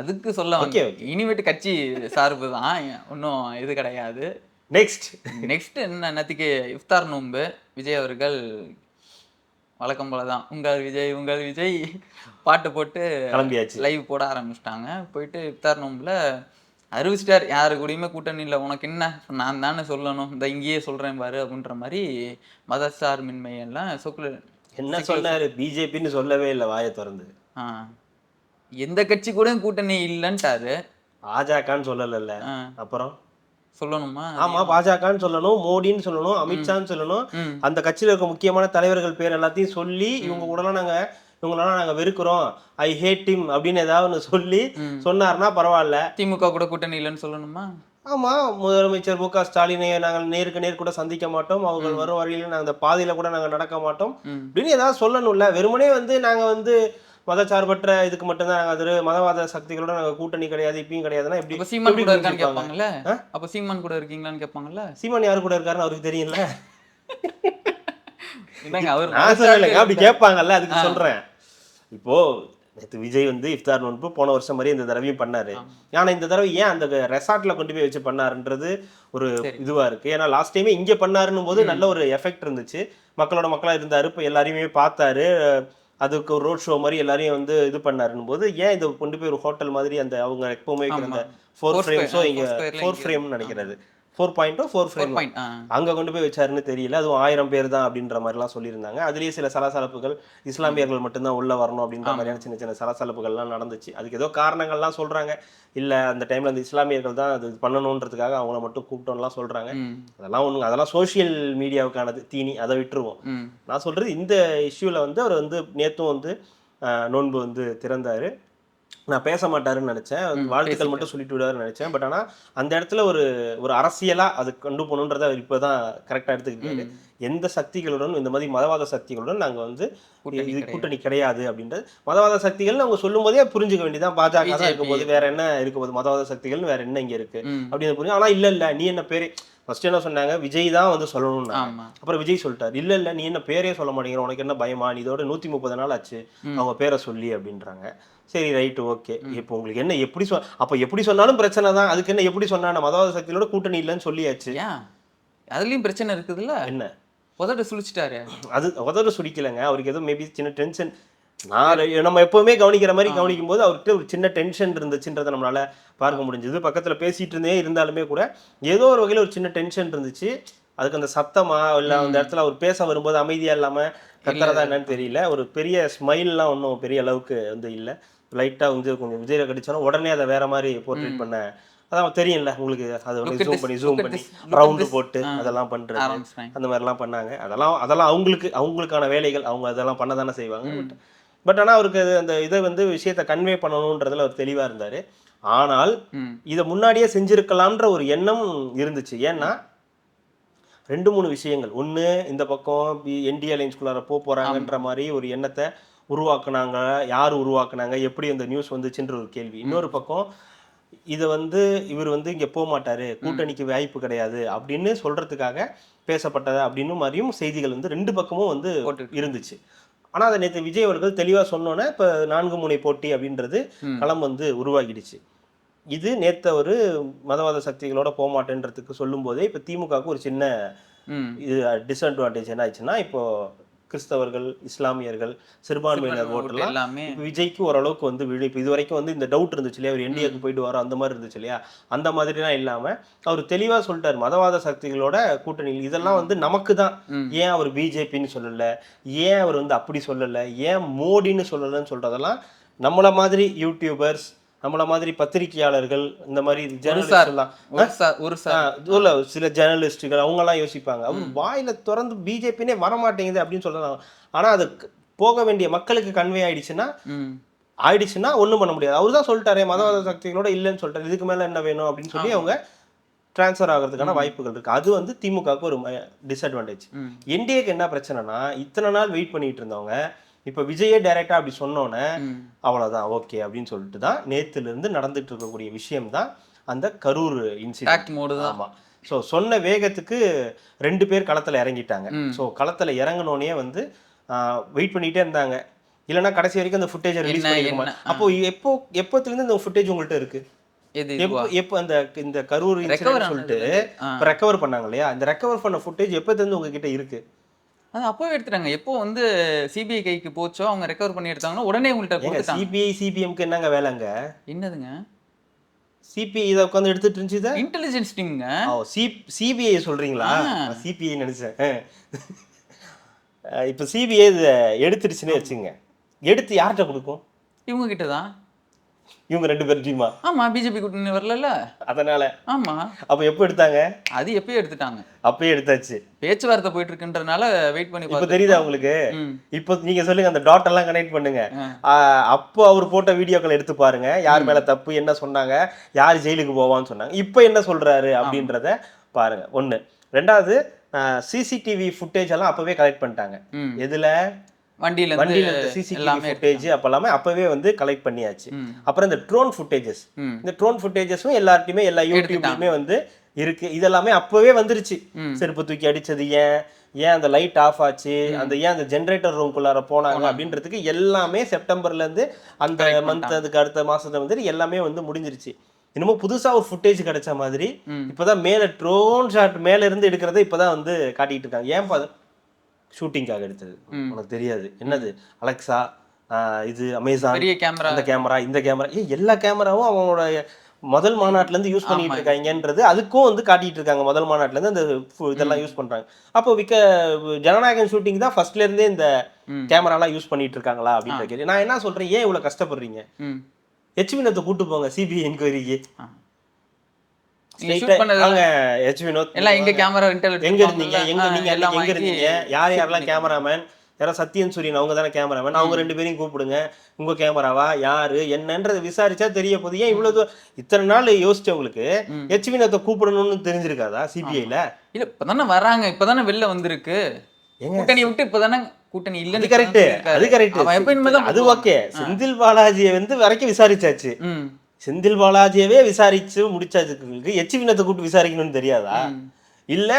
அதுக்கு சொல்ல வந்து இனிமேட்டு கட்சி சார்பு தான், ஒன்றும் இது கிடையாது. நெக்ஸ்ட் என்னத்துக்கு இஃப்தார் நோன்பு. விஜய் அவர்கள் வழக்கம் போல தான் உங்கள் விஜய் பாட்டு போட்டு லைவ் போட ஆரம்பிச்சிட்டாங்க. போயிட்டு இஃப்தார் நோன்புல அறிவிச்சிட்டார், யாரு கூடயுமே கூட்டணி இல்லை, உனக்கு என்ன நான் தானே சொல்லணும், இந்த இங்கேயே சொல்றேன் பாரு அப்படின்ற மாதிரி மதசார்பின்மையெல்லாம் என்ன சொன்னாரு. பிஜேபின்னு சொல்லவே இல்லை, வாயை திறந்து. எந்த கட்சி கூட கூட்டணி இல்லைன்ட்டாரு. பாஜகன்னு சொல்லல, அப்புறம் சொல்லணுமா? ஆமா, பாஜகன்னு சொல்லணும், மோடின்னு சொல்லணும், அமித்ஷான்னு சொல்லணும், அந்த கட்சியில இருக்க முக்கியமான தலைவர்கள் பேர் எல்லாத்தையும் சொல்லி இவங்களெல்லாம் நாங்க வெறுக்கிறோம், ஐ ஹேட் ஹிம் அப்படின்னு ஏதாவது சொல்லி சொன்னார்னா பரவாயில்ல. திமுக கூட கூட்டணி இல்லைன்னு சொல்லணுமா? ஆமா, முதலமைச்சர் மு.க. ஸ்டாலினை நாங்கள் நேருக்கு நேர் கூட சந்திக்க மாட்டோம், அவங்க வரும் வரையில நாங்கள் அந்த பாதையில கூட நாங்க நடக்க மாட்டோம் அப்படின்னு ஏதாவது சொல்லணும்ல. வெறுமனே வந்து நாங்க வந்து மதச்சார்பற்ற இதுக்கு மட்டும்தான் நாங்க மதவாத சக்திகளோட நாங்க கூட்டணி கிடையாது, இப்பயும் கிடையாதுன்னா எப்படி? சீமான் கூட இருக்கான்னு கேட்பாங்கல்ல. அப்ப சீமான் கூட இருக்கீங்களான்னு கேட்பாங்கல்ல. சீமான் யாரு கூட இருக்காருன்னு அவருக்கு தெரியல. அப்படி கேட்பாங்கல்ல, அதுக்கு சொல்றேன். இப்போ நேற்று விஜய் வந்து இஃப்தார் நோன்பு போன வருஷம் மாதிரி இந்த தடவையும் பண்ணாரு. ஆனா இந்த தடவை ஏன் அந்த ரெசார்ட்ல கொண்டு போய் வச்சு பண்ணாருன்றது ஒரு இதுவா இருக்கு. ஏன்னா லாஸ்ட் டைமே இங்க பண்ணாருன்னும் போது நல்ல ஒரு எஃபெக்ட் இருந்துச்சு, மக்களா இருந்தாரு, இப்போ எல்லாரையுமே பார்த்தாரு, அதுக்கு ஒரு ரோட் ஷோ மாதிரி எல்லாரையும் வந்து இது பண்ணாருன்னு போது ஏன் இதை கொண்டு போய் ஒரு ஹோட்டல் மாதிரி அந்த அவங்க எப்பவுமே அந்த 4 ஃப்ரேம்ஸோ இங்க 4 ஃப்ரேம்னு நினைக்கிறது, 4 ஃப்ரேம் அங்க கொண்டு போய் வச்சாருன்னு தெரியல. அதுவும் 1000 பேர் தான் அப்படின்ற மாதிரிலாம் சொல்லியிருந்தாங்க. அதுலயே சில சலசலப்புகள், இஸ்லாமியர்கள் மட்டும்தான் உள்ள வரணும் அப்படின்ற மாதிரியான சின்ன சின்ன சலசலப்புகள்லாம் நடந்துச்சு. அதுக்கு ஏதோ காரணங்கள்லாம் சொல்றாங்க, இல்ல அந்த டைம்ல அந்த இஸ்லாமியர்கள் தான் அது பண்ணணுன்றதுக்காக அவங்கள மட்டும் கூப்பிட்டோம்லாம் சொல்றாங்க. அதெல்லாம் சோசியல் மீடியாவுக்கானது, தீனி, அதை விட்டுருவோம். நான் சொல்றது இந்த இஷ்யூல வந்து அவர் வந்து நேத்தும் வந்து நோன்பு வந்து திறந்தாரு. நான் பேச மாட்டாருன்னு நினைச்சேன், வாழ்த்துக்கள் மட்டும் சொல்லிட்டு விடுவாருன்னு நினைச்சேன். பட் ஆனால் அந்த இடத்துல ஒரு அரசியலா அது கொண்டு போகணுன்றதை அவர் இப்போதான் கரெக்டாக எடுத்துக்கிட்டாரு. எந்த சக்திகளுடன், இந்த மாதிரி மதவாத சக்திகளுடன் நாங்கள் வந்து இது கூட்டணி கிடையாது அப்படின்றது மதவாத சக்திகள்னு அவங்க சொல்லும் போதே புரிஞ்சுக்க வேண்டியதான். பாஜக தான் இருக்கும்போது வேற என்ன இருக்கும்போது, மதவாத சக்திகள்னு வேற என்ன இங்கே இருக்கு அப்படின்னு புரிஞ்சு. ஆனால் இல்லை நீ என்ன பேரே ஃபர்ஸ்ட் என்ன சொன்னாங்க, விஜய் தான் வந்து சொல்லணும்னா, அப்புறம் விஜய் சொல்லிட்டாரு இல்லை நீ என்ன பேரே சொல்ல மாட்டேங்கிற, உனக்கு என்ன பயமா, நீ இதோட 130 நாள் ஆச்சு அவங்க பேரை சொல்லி அப்படின்றாங்க. சரி, ரைட்டு, ஓகே. இப்போ உங்களுக்கு என்ன எப்படி சொன்னாலும் பிரச்சனை தான், அதுக்கு என்ன எப்படி சொன்னா மதவாத சக்தியோட கூட்டணி இல்லைன்னு சொல்லியாச்சு. அதுலயும் பிரச்சனை இருக்குதுல்ல. என்ன உதட சுழிச்சிட்டாரு? அது உதட சுடிக்கலைங்க, அவருக்கு ஏதோ மேபி சின்ன டென்ஷன். நம்ம எப்பவுமே கவனிக்கிற மாதிரி கவனிக்கும் போது அவர்கிட்ட ஒரு சின்ன டென்ஷன் இருந்துச்சுன்றதை நம்மளால பார்க்க முடிஞ்சது. பக்கத்துல பேசிட்டு இருந்தாலுமே கூட ஏதோ ஒரு வகையில ஒரு சின்ன டென்ஷன் இருந்துச்சு. அதுக்கு அந்த சத்தமா இல்லை அந்த இடத்துல அவர் பேச வரும்போது அமைதியா இல்லாம கத்துறதா என்னன்னு தெரியல. ஒரு பெரிய ஸ்மைல்லாம் ஒன்றும் பெரிய அளவுக்கு வந்து இல்லை. லைட்டா வந்து கொஞ்சம் விஜயில கடிச்சோன்னா உடனே அதை வேற மாதிரி போர்ட்ரேட் பண்ண, அதான் தெரியும்ல உங்களுக்கு, அதை வந்து ஜூம் பண்ணி ரவுண்டு போட்டு அதெல்லாம் பண்றது, அந்த மாதிரிலாம் பண்ணாங்க. அதெல்லாம் அவங்களுக்கான வேலைகள், அவங்க அதெல்லாம் பண்ண தானே செய்வாங்க. பட் ஆனால் அவருக்கு அந்த இதை வந்து விஷயத்தை கன்வே பண்ணணுன்றதுல அவர் தெளிவா இருந்தாரு. ஆனால் இதை முன்னாடியே செஞ்சிருக்கலாம்ன்ற ஒரு எண்ணம் இருந்துச்சு. ஏன்னா 2-3 விஷயங்கள். ஒன்று, இந்த பக்கம் என்டிஏ அலைன்ஸ்குள்ளார போறாங்கன்ற மாதிரி ஒரு எண்ணத்தை உருவாக்குனாங்க. யார் உருவாக்குனாங்க, எப்படி அந்த நியூஸ் வந்துச்சுன்ற ஒரு கேள்வி. இன்னொரு பக்கம் இதை வந்து இவர் வந்து இங்கே போக மாட்டாரு, கூட்டணிக்கு வாய்ப்பு கிடையாது அப்படின்னு சொல்றதுக்காக பேசப்பட்டது அப்படின்னு மாதிரியும் செய்திகள் வந்து 2 பக்கமும் வந்து இருந்துச்சு. ஆனால் அதை நேற்று விஜய் அவர்கள் தெளிவாக சொன்னோன்னே இப்போ 4 முனை போட்டி அப்படின்றது களம் வந்து உருவாகிடுச்சு. இது நேற்று ஒரு மதவாத சக்திகளோட போகமாட்டேன்றதுக்கு சொல்லும் போதே இப்போ திமுகவுக்கு ஒரு சின்ன இது டிஸ்அட்வான்டேஜ் என்ன ஆயிடுச்சுன்னா, இப்போ கிறிஸ்தவர்கள், இஸ்லாமியர்கள், சிறுபான்மையினர் ஓட்டெல்லாம் விஜய்க்கு ஓரளவுக்கு வந்து விழு. இப்போ இது வரைக்கும் வந்து இந்த டவுட் இருந்துச்சு இல்லையா, அவர் என்டிஏக்கு போயிட்டு வரோம் அந்த மாதிரி இருந்துச்சு இல்லையா, அந்த மாதிரிலாம் இல்லாமல் அவர் தெளிவாக சொல்லிட்டார் மதவாத சக்திகளோட கூட்டணிகள் இதெல்லாம் வந்து நமக்கு தான். ஏன் அவர் பிஜேபின்னு சொல்லலை, ஏன் அவர் வந்து அப்படி சொல்லலை, ஏன் மோடின்னு சொல்லலைன்னு சொல்றதெல்லாம் நம்மள மாதிரி யூடியூபர்ஸ், நம்மள மாதிரி பத்திரிகையாளர்கள், இந்த மாதிரி சில ஜேர்னலிஸ்டுகள் அவங்கெல்லாம் யோசிப்பாங்க. அவர் வாயில திறந்து பிஜேபின்னே வரமாட்டேங்குது அப்படின்னு சொல்லலாம். ஆனா அது போக வேண்டிய மக்களுக்கு கன்வே ஆயிடுச்சுன்னா ஒன்றும் பண்ண முடியாது. அவர் தான் சொல்லிட்டாரே மதவாத சக்திகளோட இல்லைன்னு சொல்லிட்டாரு, இதுக்கு மேல என்ன வேணும் அப்படின்னு சொல்லி அவங்க டிரான்ஸ்ஃபர் ஆகிறதுக்கான வாய்ப்புகள் இருக்கு. அது வந்து திமுகவுக்கு ஒரு டிஸ்அட்வான்டேஜ். என்டிஏக்கு என்ன பிரச்சனைனா, இத்தனை நாள் வெயிட் பண்ணிட்டு இருந்தவங்க இப்போ விஜயே டைரக்டா அப்படி சொன்னோன்னே அவ்வளோதான் ஓகே அப்படின்னு சொல்லிட்டு தான் நேத்துல இருந்து நடந்துட்டு இருக்கக்கூடிய விஷயம் தான் அந்த கரூர் இன்சிடென்ட். ஆமாம். ஸோ சொன்ன வேகத்துக்கு 2 பேர் களத்தில் இறங்கிட்டாங்க. ஸோ களத்தில் இறங்கினோடனே வந்து வெயிட் பண்ணிகிட்டே இருந்தாங்க. இல்லைன்னா கடைசி வரைக்கும் அந்த ஃபுட்டேஜை ரிலீஸ் பண்ணிருக்கோம். அப்போ எப்போத்துலேருந்து இந்த ஃபுட்டேஜ் உங்கள்கிட்ட இருக்கு? எப்போ அந்த இந்த கரூர் இன்சிடென்ட் சொல்லிட்டு இப்போ ரெக்கவர் பண்ணாங்க இல்லையா, இந்த ரெக்கவர் பண்ண ஃபுட்டேஜ் எப்போத்துலேருந்து உங்ககிட்ட இருக்கு? அது அப்போவே எடுத்துட்டாங்க. எப்போ வந்து சிபிஐ கைக்கு போச்சோ அவங்க ரெக்கவர் பண்ணி எடுத்தாங்கன்னா உடனே உங்கள்கிட்ட கொடுத்துட்டாங்க. சிபிஐ சிபிஎம்க்கு என்னங்க வேலைங்க? என்னதுங்க சிபிஐ இதை உட்காந்து எடுத்துட்டு இருந்துச்சு. இன்டெலிஜென்ஸ் டீம்ங்க. சிபிஐ சொல்றீங்களா? சிபிஐ நினைச்சேன். இப்போ சிபிஐ இதை எடுத்துருச்சுன்னே வச்சுங்க, எடுத்து யார்கிட்ட கொடுக்கும்? இவங்க கிட்ட தான். இவங்க 2 பேர் டீமா? ஆமா, பிஜேபி கூட்டணி வரல, அதனால. ஆமா. அப்ப எப்போ எடுத்தாங்க? அது எப்பயே எடுத்துட்டாங்க. அப்பயே எடுத்தாச்சு. பேச்சுவார்த்தை போயிட்டு இருக்குன்றனால வெயிட் பண்ணி இப்ப தெரியுதா உங்களுக்கு? இப்போ நீங்க சொல்லுங்க, அந்த டாட் எல்லாம் கனெக்ட் பண்ணுங்க. அப்போ அவர் போட்ட வீடியோக்களை எடுத்து பாருங்க, யார் மேல தப்பு, என்ன சொன்னாங்க, யார் ஜெயிலுக்கு போவான்னு சொன்னாங்க, இப்போ என்ன சொல்றாரு அப்படின்றத பாருங்க. ஒண்ணு. ரெண்டாவது, சிசிடிவி ஃபுட்டேஜ் எல்லாம் அப்பவே கலெக்ட் பண்ணிட்டாங்க. எதுல? வண்டியில சிசிடிவி ஃபுட்டேஜ் அப்பவே வந்து கலெக்ட் பண்ணியாச்சு. அப்புறம் இந்த ட்ரோன் ஃபுட்டேஜஸ், இந்த ட்ரோன் ஃபுட்டேஜஸும் எல்லார்ட்டையுமே எல்லா யூடியூப்லயுமே வந்து இருக்கு. இதெல்லாமே அப்பவே வந்துருச்சு. செருப்பு தூக்கி அடிச்சது ஏன் அந்த லைட் ஆஃப் ஆச்சு, ஏன் அந்த ஜென்ரேட்டர் ரூம்குள்ளார போனாங்க அப்படின்றதுக்கு எல்லாமே செப்டம்பர்ல இருந்து அந்த மந்த், அதுக்கு அடுத்த மாசத்துல வந்து எல்லாமே வந்து முடிஞ்சிருச்சு. இன்னமும் புதுசா ஒரு ஃபுட்டேஜ் கிடைச்ச மாதிரி இப்பதான் மேல ட்ரோன் ஷாட் மேல இருந்து எடுக்கிறத இப்பதான் வந்து காட்டிட்டு இருக்காங்க. ஏன் ஷூட்டிங்காக எடுத்தது உனக்கு தெரியாது? என்னது அலெக்சா, இது அமேசான், அந்த கேமரா, இந்த கேமரா, எல்லா கேமராவும் அவங்களோட முதல் மாநாட்டுல இருந்து யூஸ் பண்ணிட்டு இருக்காங்கன்றது அதுக்கும் வந்து காட்டிட்டு இருக்காங்க. முதல் மாநாட்டுல இருந்து அந்த இதெல்லாம் யூஸ் பண்றாங்க. அப்போ ஜனநாயகன் ஷூட்டிங் தான் ஃபர்ஸ்ட்ல இருந்தே இந்த கேமராலாம் யூஸ் பண்ணிட்டு இருக்காங்களா அப்படின்ற கேள்வி. நான் என்ன சொல்றேன், ஏன் இவ்வளவு கஷ்டப்படுறீங்க? வினோத்தை கூட்டு போங்க சிபிஐ என்கொயரிக்கு. யாரெல்லாம் கேமராமேன், யாரோ சத்யன் சூரியன் அவங்க தானே கேமராமேன், அவங்க 2 பேரையும் கூப்பிடுங்க. உங்க கேமராவா யாரு என்னன்றதை விசாரிச்சா தெரிய போகுது. ஏன் இவ்வளவு இத்தனை நாள் யோசிச்சவங்களுக்கு வினோத்தை கூப்பிடணும்னு தெரிஞ்சிருக்காதா சிபிஐல? இல்ல இப்பதானே வராங்க, இப்பதானே வெளில வந்திருக்கு. கூட்டணி விட்டு இப்பதானே கூட்டணி இல்ல. அது கரெக்ட். அது ஓகே. செந்தில் பாலாஜியை வந்து வரைக்கும் விசாரிச்சாச்சு. செந்தில் பாலாஜியவே விசாரிச்சு முடிச்சாச்சு. வினோத்தை கூட்டு விசாரிக்கணும்னு தெரியாதா? இல்ல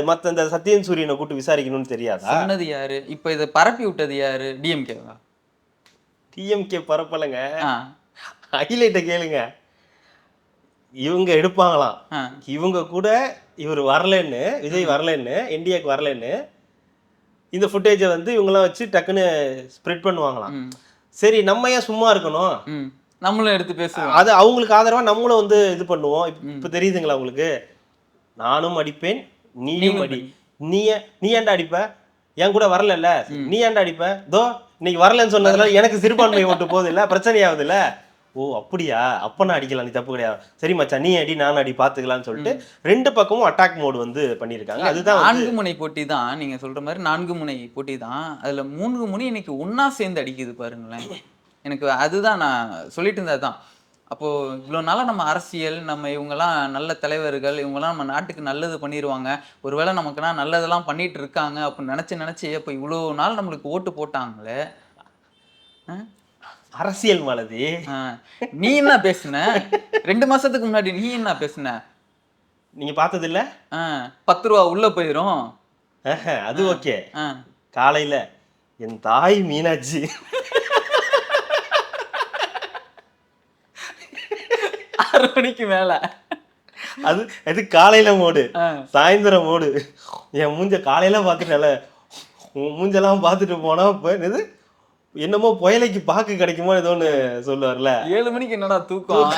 மத்த இந்த சத்யன் சூரியனை கூட்டு விசாரிக்கணும்னு தெரியாதா? சொன்னது யாரு? இப்ப இதை பரப்பி விட்டது யாரு? டிஎம்கேவா? டிஎம்கே பரப்பலங்க. ஹைலைட்ட கேளுங்க. இவங்க எடுப்பாங்களாம், இவங்க கூட இவர் வரலன்னு, விஜய் வரலன்னு, என்டிஏக்கு வரலன்னு இந்த ஃபுட்டேஜை வந்து இவங்கெல்லாம் வச்சு டக்குன்னு ஸ்ப்ரெட் பண்ணுவாங்களாம். சரி, நம்ம ஏன் சும்மா இருக்கணும், நம்மளும் எடுத்து பேசுவோம், அது அவங்களுக்கு ஆதரவா நம்மளும் வந்து இது பண்ணுவோம். இப்ப தெரியுதுங்களா உங்களுக்கு? நானும் அடிப்பேன், நீயும் அடி. நீ ஏன்டா அடிப்ப? என் கூட வரல, நீ ஏன்டா அடிப்ப? தோ இன்னைக்கு வரலன்னு சொன்னதுல எனக்கு சிறுபான்மை ஓட்டு போகுது இல்ல, பிரச்சனையாவது இல்ல. ஓ அப்படியா, அப்ப நான் அடிக்கலாம், நீ தப்பு கிடையாது, சரி மச்சான் நீ அடி நான் அடி பாத்துக்கலாம்னு சொல்லிட்டு 2 பக்கமும் அட்டாக் மோடு வந்து பண்ணிருக்காங்க. அதுதான் 4 முனை போட்டி தான் நீங்க சொல்ற மாதிரி, 4 முனை போட்டி தான். அதுல 3 முனை இன்னைக்கு ஒன்னா சேர்ந்து அடிக்குது பாருங்களேன். எனக்கு அதுதான் நான் சொல்லிட்டு இருந்ததுதான். அப்போ இவ்வளவு நாளா நம்ம அரசியல், நம்ம இவங்கெல்லாம் நல்ல தலைவர்கள், இவங்கெல்லாம் நம்ம நாட்டுக்கு நல்லது பண்ணிடுவாங்க, ஒருவேளை நமக்குன்னா நல்லதெல்லாம் பண்ணிட்டு இருக்காங்க அப்படின்னு நினைச்சு அப்ப இவ்வளவு நாள் நம்மளுக்கு ஓட்டு போட்டாங்களே. அரசியல் மாலதி. நீ என்ன பேசுன 2 மாசத்துக்கு முன்னாடி? நீ என்ன பேசுன? நீங்க பார்த்தது இல்ல? 10 ரூபா உள்ள போயிரும். அது ஓகே. காலையில என் தாய் மீனாட்சி 6 மணிக்கு மேல அது காலையில மோடு, சாயந்தரம் மோடு. என் மூஞ்ச காலையில பார்த்துட்டல, மூஞ்செல்லாம் பார்த்துட்டு போனா இது என்னமோ புயலைக்கு பாக்கு கிடைக்குமோ ஏதோ ஒன்று சொல்லுவார்ல. 7 மணிக்கு என்னடா தூக்கம்?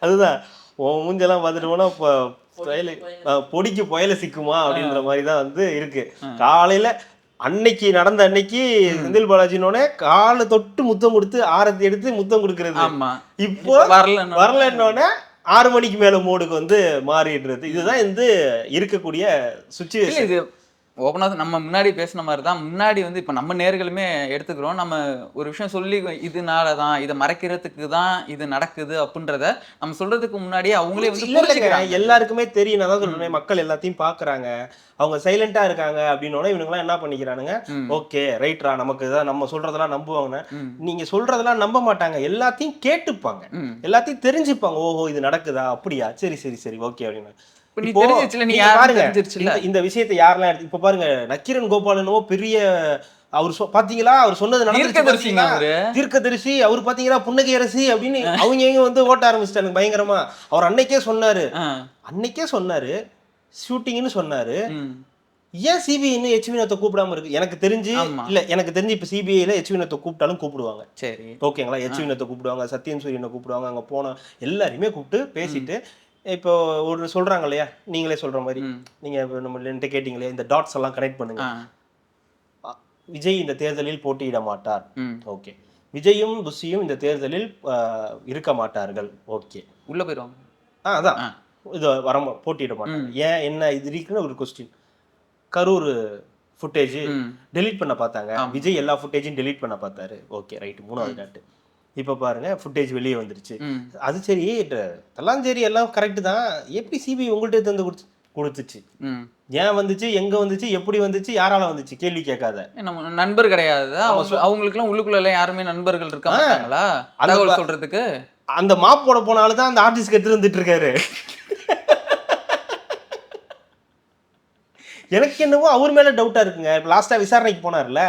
அதுதான், உன் மூஞ்செல்லாம் பார்த்துட்டு போனா பொடிக்கு புயல சிக்குமா அப்படின்ற மாதிரி தான் வந்து இருக்கு. காலையில அன்னைக்கு நடந்த அன்னைக்கு செந்தில் பாலாஜினோட காலை தொட்டு முத்தம் கொடுத்து ஆரத்தி எடுத்து முத்தம் கொடுக்கறது. இப்போ வரலன்னோட 6 மணிக்கு மேல மோடுக்கு வந்து மாறிடுறது. இதுதான் வந்து இருக்கக்கூடிய சுச்சுவேஷன். ஓப்பனா நம்ம முன்னாடி பேசின மாதிரி தான். முன்னாடி வந்து இப்போ நம்ம நேர்களுமே எடுத்துக்கிறோம், நம்ம ஒரு விஷயம் சொல்லி இதனால தான், இதை மறைக்கிறதுக்கு தான் இது நடக்குது அப்படின்றத நம்ம சொல்றதுக்கு முன்னாடியே அவங்களே வந்து எல்லாருக்குமே தெரியும். நான் தான் சொல்றேன், மக்கள் எல்லாத்தையும் பாக்குறாங்க, அவங்க சைலண்டா இருக்காங்க அப்படின்னோட இவனுங்களாம் என்ன பண்ணிக்கிறானுங்க, ஓகே ரைட்ரா நமக்கு தான், நம்ம சொல்றதெல்லாம் நம்புவாங்க. நீங்க சொல்றதெல்லாம் நம்ப மாட்டாங்க, எல்லாத்தையும் கேட்டுப்பாங்க, எல்லாத்தையும் தெரிஞ்சுப்பாங்க. ஓஹோ இது நடக்குதா, அப்படியா, சரி சரி சரி ஓகே அப்படின்னு. இந்த விஷயத்தை யாரெல்லாம் இப்ப பாருங்க, நக்கீரன் கோபாலனோ பெரிய அவர் பாத்தீங்களா, அவர் சொன்னது தீர்க்கதரிசி, அவர் பாத்தீங்களா புன்னகை அரசி அப்படின்னு அவங்க வந்து ஓட்ட ஆரம்பிச்சிட்டாங்க பயங்கரமா. அவர் அன்னைக்கே சொன்னாரு ஷூட்டிங்னு சொன்னாரு. ஏன் சிபிஐ இன்னும் எச் வினோத்தை கூப்பிடாம இருக்கு? எனக்கு தெரிஞ்சு இப்ப சிபிஐல எச் வினோத்தை கூப்பிட்டாலும் கூப்பிடுவாங்க, சரி ஓகேங்களா, எச் வினோத்தை கூப்பிடுவாங்க, சத்யன் சூரியனை கூப்பிடுவாங்க, அங்க போன எல்லாரையுமே கூப்பிட்டு பேசிட்டு இப்போ ஒரு சொல்றாங்க இல்லையா, நீங்களே சொல்ற மாதிரி, நீங்க நம்ம கேட்டீங்களே இந்த டாட்ஸ் எல்லாம் கனெக்ட் பண்ணுங்க. விஜய் இந்த தேர்தலில் போட்டியிட மாட்டார், ஓகே. விஜயும் புஷியும் இந்த தேர்தலில் இருக்க மாட்டார்கள், ஓகே. உள்ள போயிடுவாங்க, அதான் இது போட்டியிட மாட்டாங்க. ஏன் என்ன இது இருக்குன்னு ஒரு கொஸ்டின். கரூர் ஃபுட்டேஜ் டெலீட் பண்ண பார்த்தாங்க, விஜய் எல்லா ஃபுட்டேஜும் டெலீட் பண்ண பார்த்தாரு, ஓகே ரைட், 3வது டாட்டு. இப்போ பாருங்க ஃபுட்டேஜ் வெளியே வந்துருச்சு, அது சரி எல்லாம் சரி எல்லாம் கரெக்டு தான், எப்படி சிபிஐ உங்கள்கிட்ட தந்து கொடுத்துச்சு, ஏன் வந்துச்சு, எங்க வந்துச்சு, எப்படி வந்துச்சு, யாரால வந்துச்சு, கேள்வி கேட்காத. நம்ம நண்பர் கிடையாது அவங்களுக்கு எல்லாம், உள்ளுக்குள்ள யாருமே நண்பர்கள் இருக்காங்களா தகவல் சொல்றதுக்கு? அந்த மாப் போட போனாலும் தான் அந்த ஆர்டிஸ்ட் எடுத்துட்டு வந்துட்டு இருக்காரு. எனக்கு என்னவோ அவர் மேல டவுட்டா இருக்குங்க. லாஸ்டா விசாரணைக்கு போனார்ல,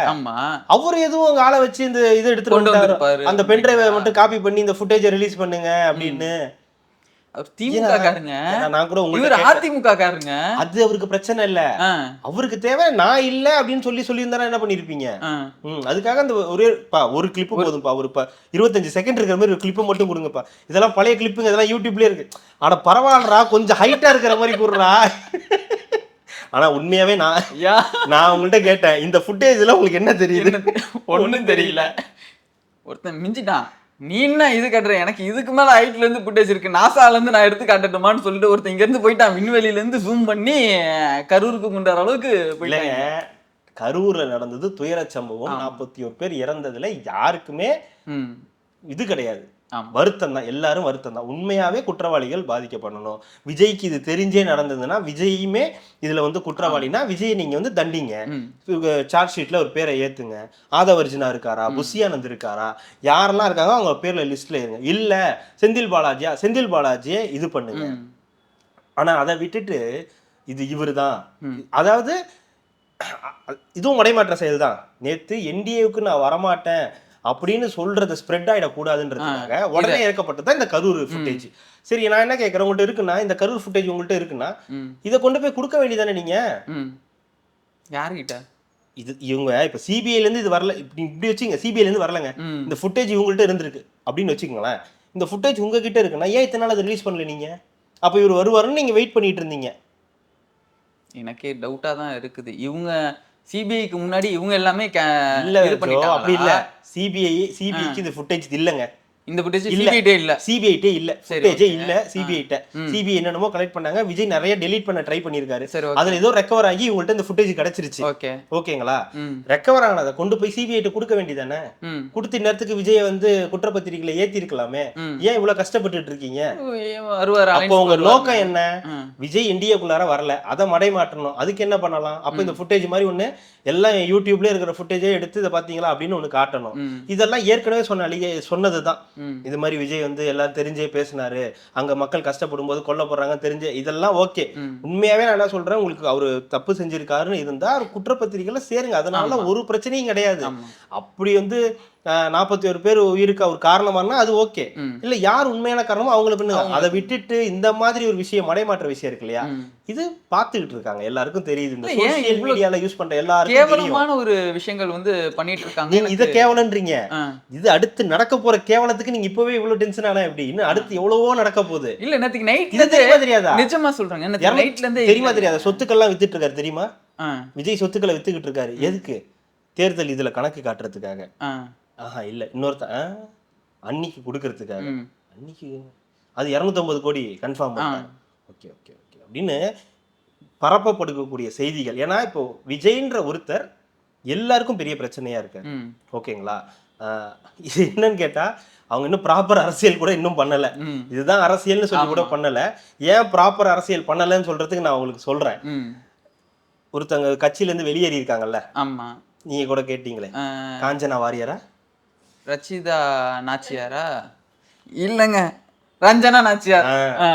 அவர் எதுவும் ஆளை வச்சு இந்த இதை எடுத்துட்டு அந்த பென் டிரைவை மட்டும் காப்பி பண்ணி இந்த ஃபுட்டேஜை ரிலீஸ் பண்ணுங்க அப்படின்னு. திமுக காரங்க, நான் கூட உங்களுக்கு அதிமுக காரங்க, அது அவருக்கு பிரச்சனை இல்ல, அவருக்கு தேவை நான் இல்ல அப்படின்னு சொல்லி இருந்தா என்ன பண்ணிருப்பீங்க? அதுக்காக அந்த ஒரு கிளிப்பு போதும்பா, ஒரு 25 செகண்ட் இருக்கிற மாதிரி ஒரு கிளிப்பு மட்டும் கொடுங்கப்பா. இதெல்லாம் பழைய கிளிப்புங்க, இதெல்லாம் யூடியூப்லயே இருக்கு. ஆனா பரவாயில்லடா, கொஞ்சம் ஹைட்டா இருக்கிற மாதிரி கூடுறா. ஆனா உண்மையாவே நான் உங்கள்கிட்ட கேட்டேன், இந்த ஃபுட்டேஜ்ல உங்களுக்கு என்ன தெரியுது? ஒண்ணும் தெரியல. ஒருத்தன் மிஞ்சிட்டான், நீ என்ன இது கட்டுற, எனக்கு இதுக்கு மேல ஹைட்ல இருந்து ஃபுட்டேஜ் இருக்கு, நாசால இருந்து நான் எடுத்து காட்டட்டுமான்னு சொல்லிட்டு ஒருத்தன் இங்க இருந்து போயிட்டான், விண்வெளியில இருந்து ஜூம் பண்ணி கரூருக்கு கொண்டாடுற அளவுக்கு போயிட்டாங்க. கரூர்ல நடந்தது துயர சம்பவம், 41 பேர் இறந்ததுல யாருக்குமே இது கிடையாது, வருத்தம் தான், எல்லாரும் வருத்தம் தான். உண்மையாவே குற்றவாளிகள் பாதிக்கப்படணும். விஜய்க்கு இது தெரிஞ்சே நடந்ததுன்னா விஜயுமே இதுல வந்து குற்றவாளினா விஜய் நீங்க வந்து தண்டிங்க, சார்ஜ் ஷீட்ல ஒரு பேரை ஏத்துங்க. ஆதவர்ஜுனா இருக்காரா, புஷியானந்த் இருக்காரா, யாரெல்லாம் இருக்காங்க அவங்க பேர்ல லிஸ்ட்ல இருங்க. இல்ல செந்தில் பாலாஜியை இது பண்ணுங்க. ஆனா அதை விட்டுட்டு இது இவரு தான், அதாவது இதுவும் உடைமாற்ற செயல் தான். நேத்து என்டிஏவுக்கு நான் வரமாட்டேன் அப்படின்னு சொல்றத ஸ்ப்ரெட் ஆயிடக்கூடாதுன்றதுக்காக உடனே இறக்கப்பட்டதான் இந்த கரூர் ஃபுட்டேஜ். சரி நான் என்ன கேட்கறேன், உங்கள்கிட்ட இருக்குன்னா இந்த கரூர் ஃபுட்டேஜ் உங்கள்கிட்ட இருக்குன்னா இதை கொண்டு போய் கொடுக்க வேண்டியதானே நீங்க? யாருகிட்ட? இது இவங்க இப்ப சிபிஐல இருந்து இது வரல, இப்படி வச்சுங்க, சிபிஐல இருந்து வரலங்க, இந்த ஃபுட்டேஜ் இவங்கள்ட்ட இருந்திருக்கு அப்படின்னு வச்சுக்கோங்களேன். இந்த ஃபுட்டேஜ் உங்ககிட்ட இருக்குன்னா ஏன் இத்தனை நாள் அதை ரிலீஸ் பண்ணல நீங்க? அப்ப இவர் வருவாருன்னு நீங்க வெயிட் பண்ணிட்டு இருந்தீங்க. எனக்கே டவுட்டா தான் இருக்குது. இவங்க சிபிஐக்கு முன்னாடி இவங்க எல்லாமே இல்ல இது ஜோ, அப்படி இல்ல. பண்ணிட்டாங்களா? சிபிஐக்கு இந்த ஃபுட்டேஜ் இல்லங்க. இந்த ஃபுட்டேஜ் இல்ல. சிபிஐட்டே இல்ல. சிபிஐட்டே இல்ல, சரி, ஃபுட்டேஜே okay. இல்ல சிபிஐட்ட. ம். சிபிஐ என்னென்னமோ கலெக்ட் பண்ணாங்க. விஜய் நிறைய டெலீட் பண்ண ட்ரை பண்ணிருக்காரு. சரி, okay. அதுல ஏதோ ரெக்கவர் ஆகி இவங்கள்ட்ட இந்த ஃபுட்டேஜ் கிடைச்சிருச்சு. ஓகே. ஓகேங்களா? ம். ரெக்கவர் ஆனதை கொண்டு போய் சிபிஐட்ட கொடுக்க வேண்டியதானே. ம். கொடுத்து நேரத்துக்கு விஜய வந்து குற்றப்பத்திரிகையில ஏத்தி இருக்கலாமே. ம். ஏன் இவ்வளவு கஷ்டப்பட்டுட்டு இருக்கீங்க? வருவாரு. அப்போ உங்க நோக்கம் என்ன? ம். விஜய் இந்தியாக்குள்ளார வரல, அதை மடை மாற்றணும். அதுக்கு என்ன பண்ணலாம்? அப்ப இந்த ஃபுட்டேஜ் மாதிரி ஒண்ணு எல்லாம் யூடியூப்ல இருக்கிற ஃபுட்டேஜே எடுத்து இதை பாத்தீங்களா அப்படின்னு ஒண்ணு காட்டணும். ம். இதெல்லாம் ஏற்கனவே சொன்னதுதான். ம். இது மாதிரி விஜய் வந்து எல்லாம் தெரிஞ்சே பேசினாரு, அங்க மக்கள் கஷ்டப்படும் போது கொல்லப்படுறாங்க தெரிஞ்சே, இதெல்லாம் ஓகே. ம். உண்மையாவே நான் என்ன சொல்றேன், உங்களுக்கு அவரு தப்பு செஞ்சிருக்காருன்னு இருந்தா ஒரு குற்றப்பத்திரிகையில சேருங்க. அதனால ஒரு பிரச்சனையும் கிடையாது. ஆமா. அப்படி வந்து 41 பேர் உயிருக்கு அவர் காரணமானா அது ஓகே. ம். இல்ல யார் உண்மையான காரணமோ அவங்களை பண்ணுங்க. அதை விட்டுட்டு இந்த மாதிரி ஒரு விஷயம் மடைமாற்ற விஷயம் இருக்கு இல்லையா, ம். இது பாத்துக்கிட்டு இருக்காங்க. எல்லாருக்கும் தெரியுது. இந்த இல்ல, ஏன் சோசியல் இவ்வளவு மீடியால யூஸ் பண்ற எல்லாருக்கும் தெரியும். கேவலமான ஒரு விஷயங்கள் வந்து பண்ணிட்டு இருக்காங்க. நீங்க இத கேவலன்றீங்க. ஆ. இது அடுத்து நடக்க போற கேவலத்துக்கு நீங்க இப்பவே இவ்வளவு டென்ஷன் ஆனா எப்படி? இன்னும் அடுத்து எவ்வளவோ நடக்க போகுது. இல்ல நேத்துக்கு நைட்ல இது தெரியுமா தெரியாதா? நிஜமா சொல்றாங்க. நேத்து நைட்ல இருந்தே தெரியுமா தெரியாதா? சொத்துக்கள்லாம் வித்துட்டு இருக்காரு தெரியுமா? ஆ. விஜய் சொத்துக்களை வித்துக்கிட்டு இருக்காரு. எதுக்கு? தேர்தல் இதுல கணக்கு காட்டுறதுக்காக. ஆ. ஆஹா இல்ல, இன்னொருத்த அன்னிக்கு கொடுக்கறதுக்காக. ம். அன்னிக்கு அது 250 கோடி கன்ஃபார்ம் பண்ணாங்க. ஓகே ஓகே ஓகே அப்படின்னு பரப்பப்படுக்கக்கூடிய செய்திகள். ஏன்னா இப்போ விஜய்ன்ற ஒருத்தர் எல்லாருக்கும் பெரிய பிரச்சனையா இருக்கு. ம். ஓகேங்களா? இது என்னன்னு கேட்டா அவங்க இன்னும் ப்ராப்பர் அரசியல் கூட இன்னும் பண்ணல. ம். இதுதான் அரசியல்னு சொல்லி கூட பண்ணல. ஏன் ப்ராப்பர் அரசியல் பண்ணலன்னு சொல்றதுக்கு நான் உங்களுக்கு சொல்றேன். ம். ஒருத்தங்க கட்சியில இருந்து வெளியேறி இருக்காங்கல்ல, ஆமா. நீங்க கூட கேட்டீங்களே, காஞ்சனா வாரியரா ரச்சிதா நாச்சியாரா? இல்லங்க, ரஞ்சனா நாச்சியார். ஆ.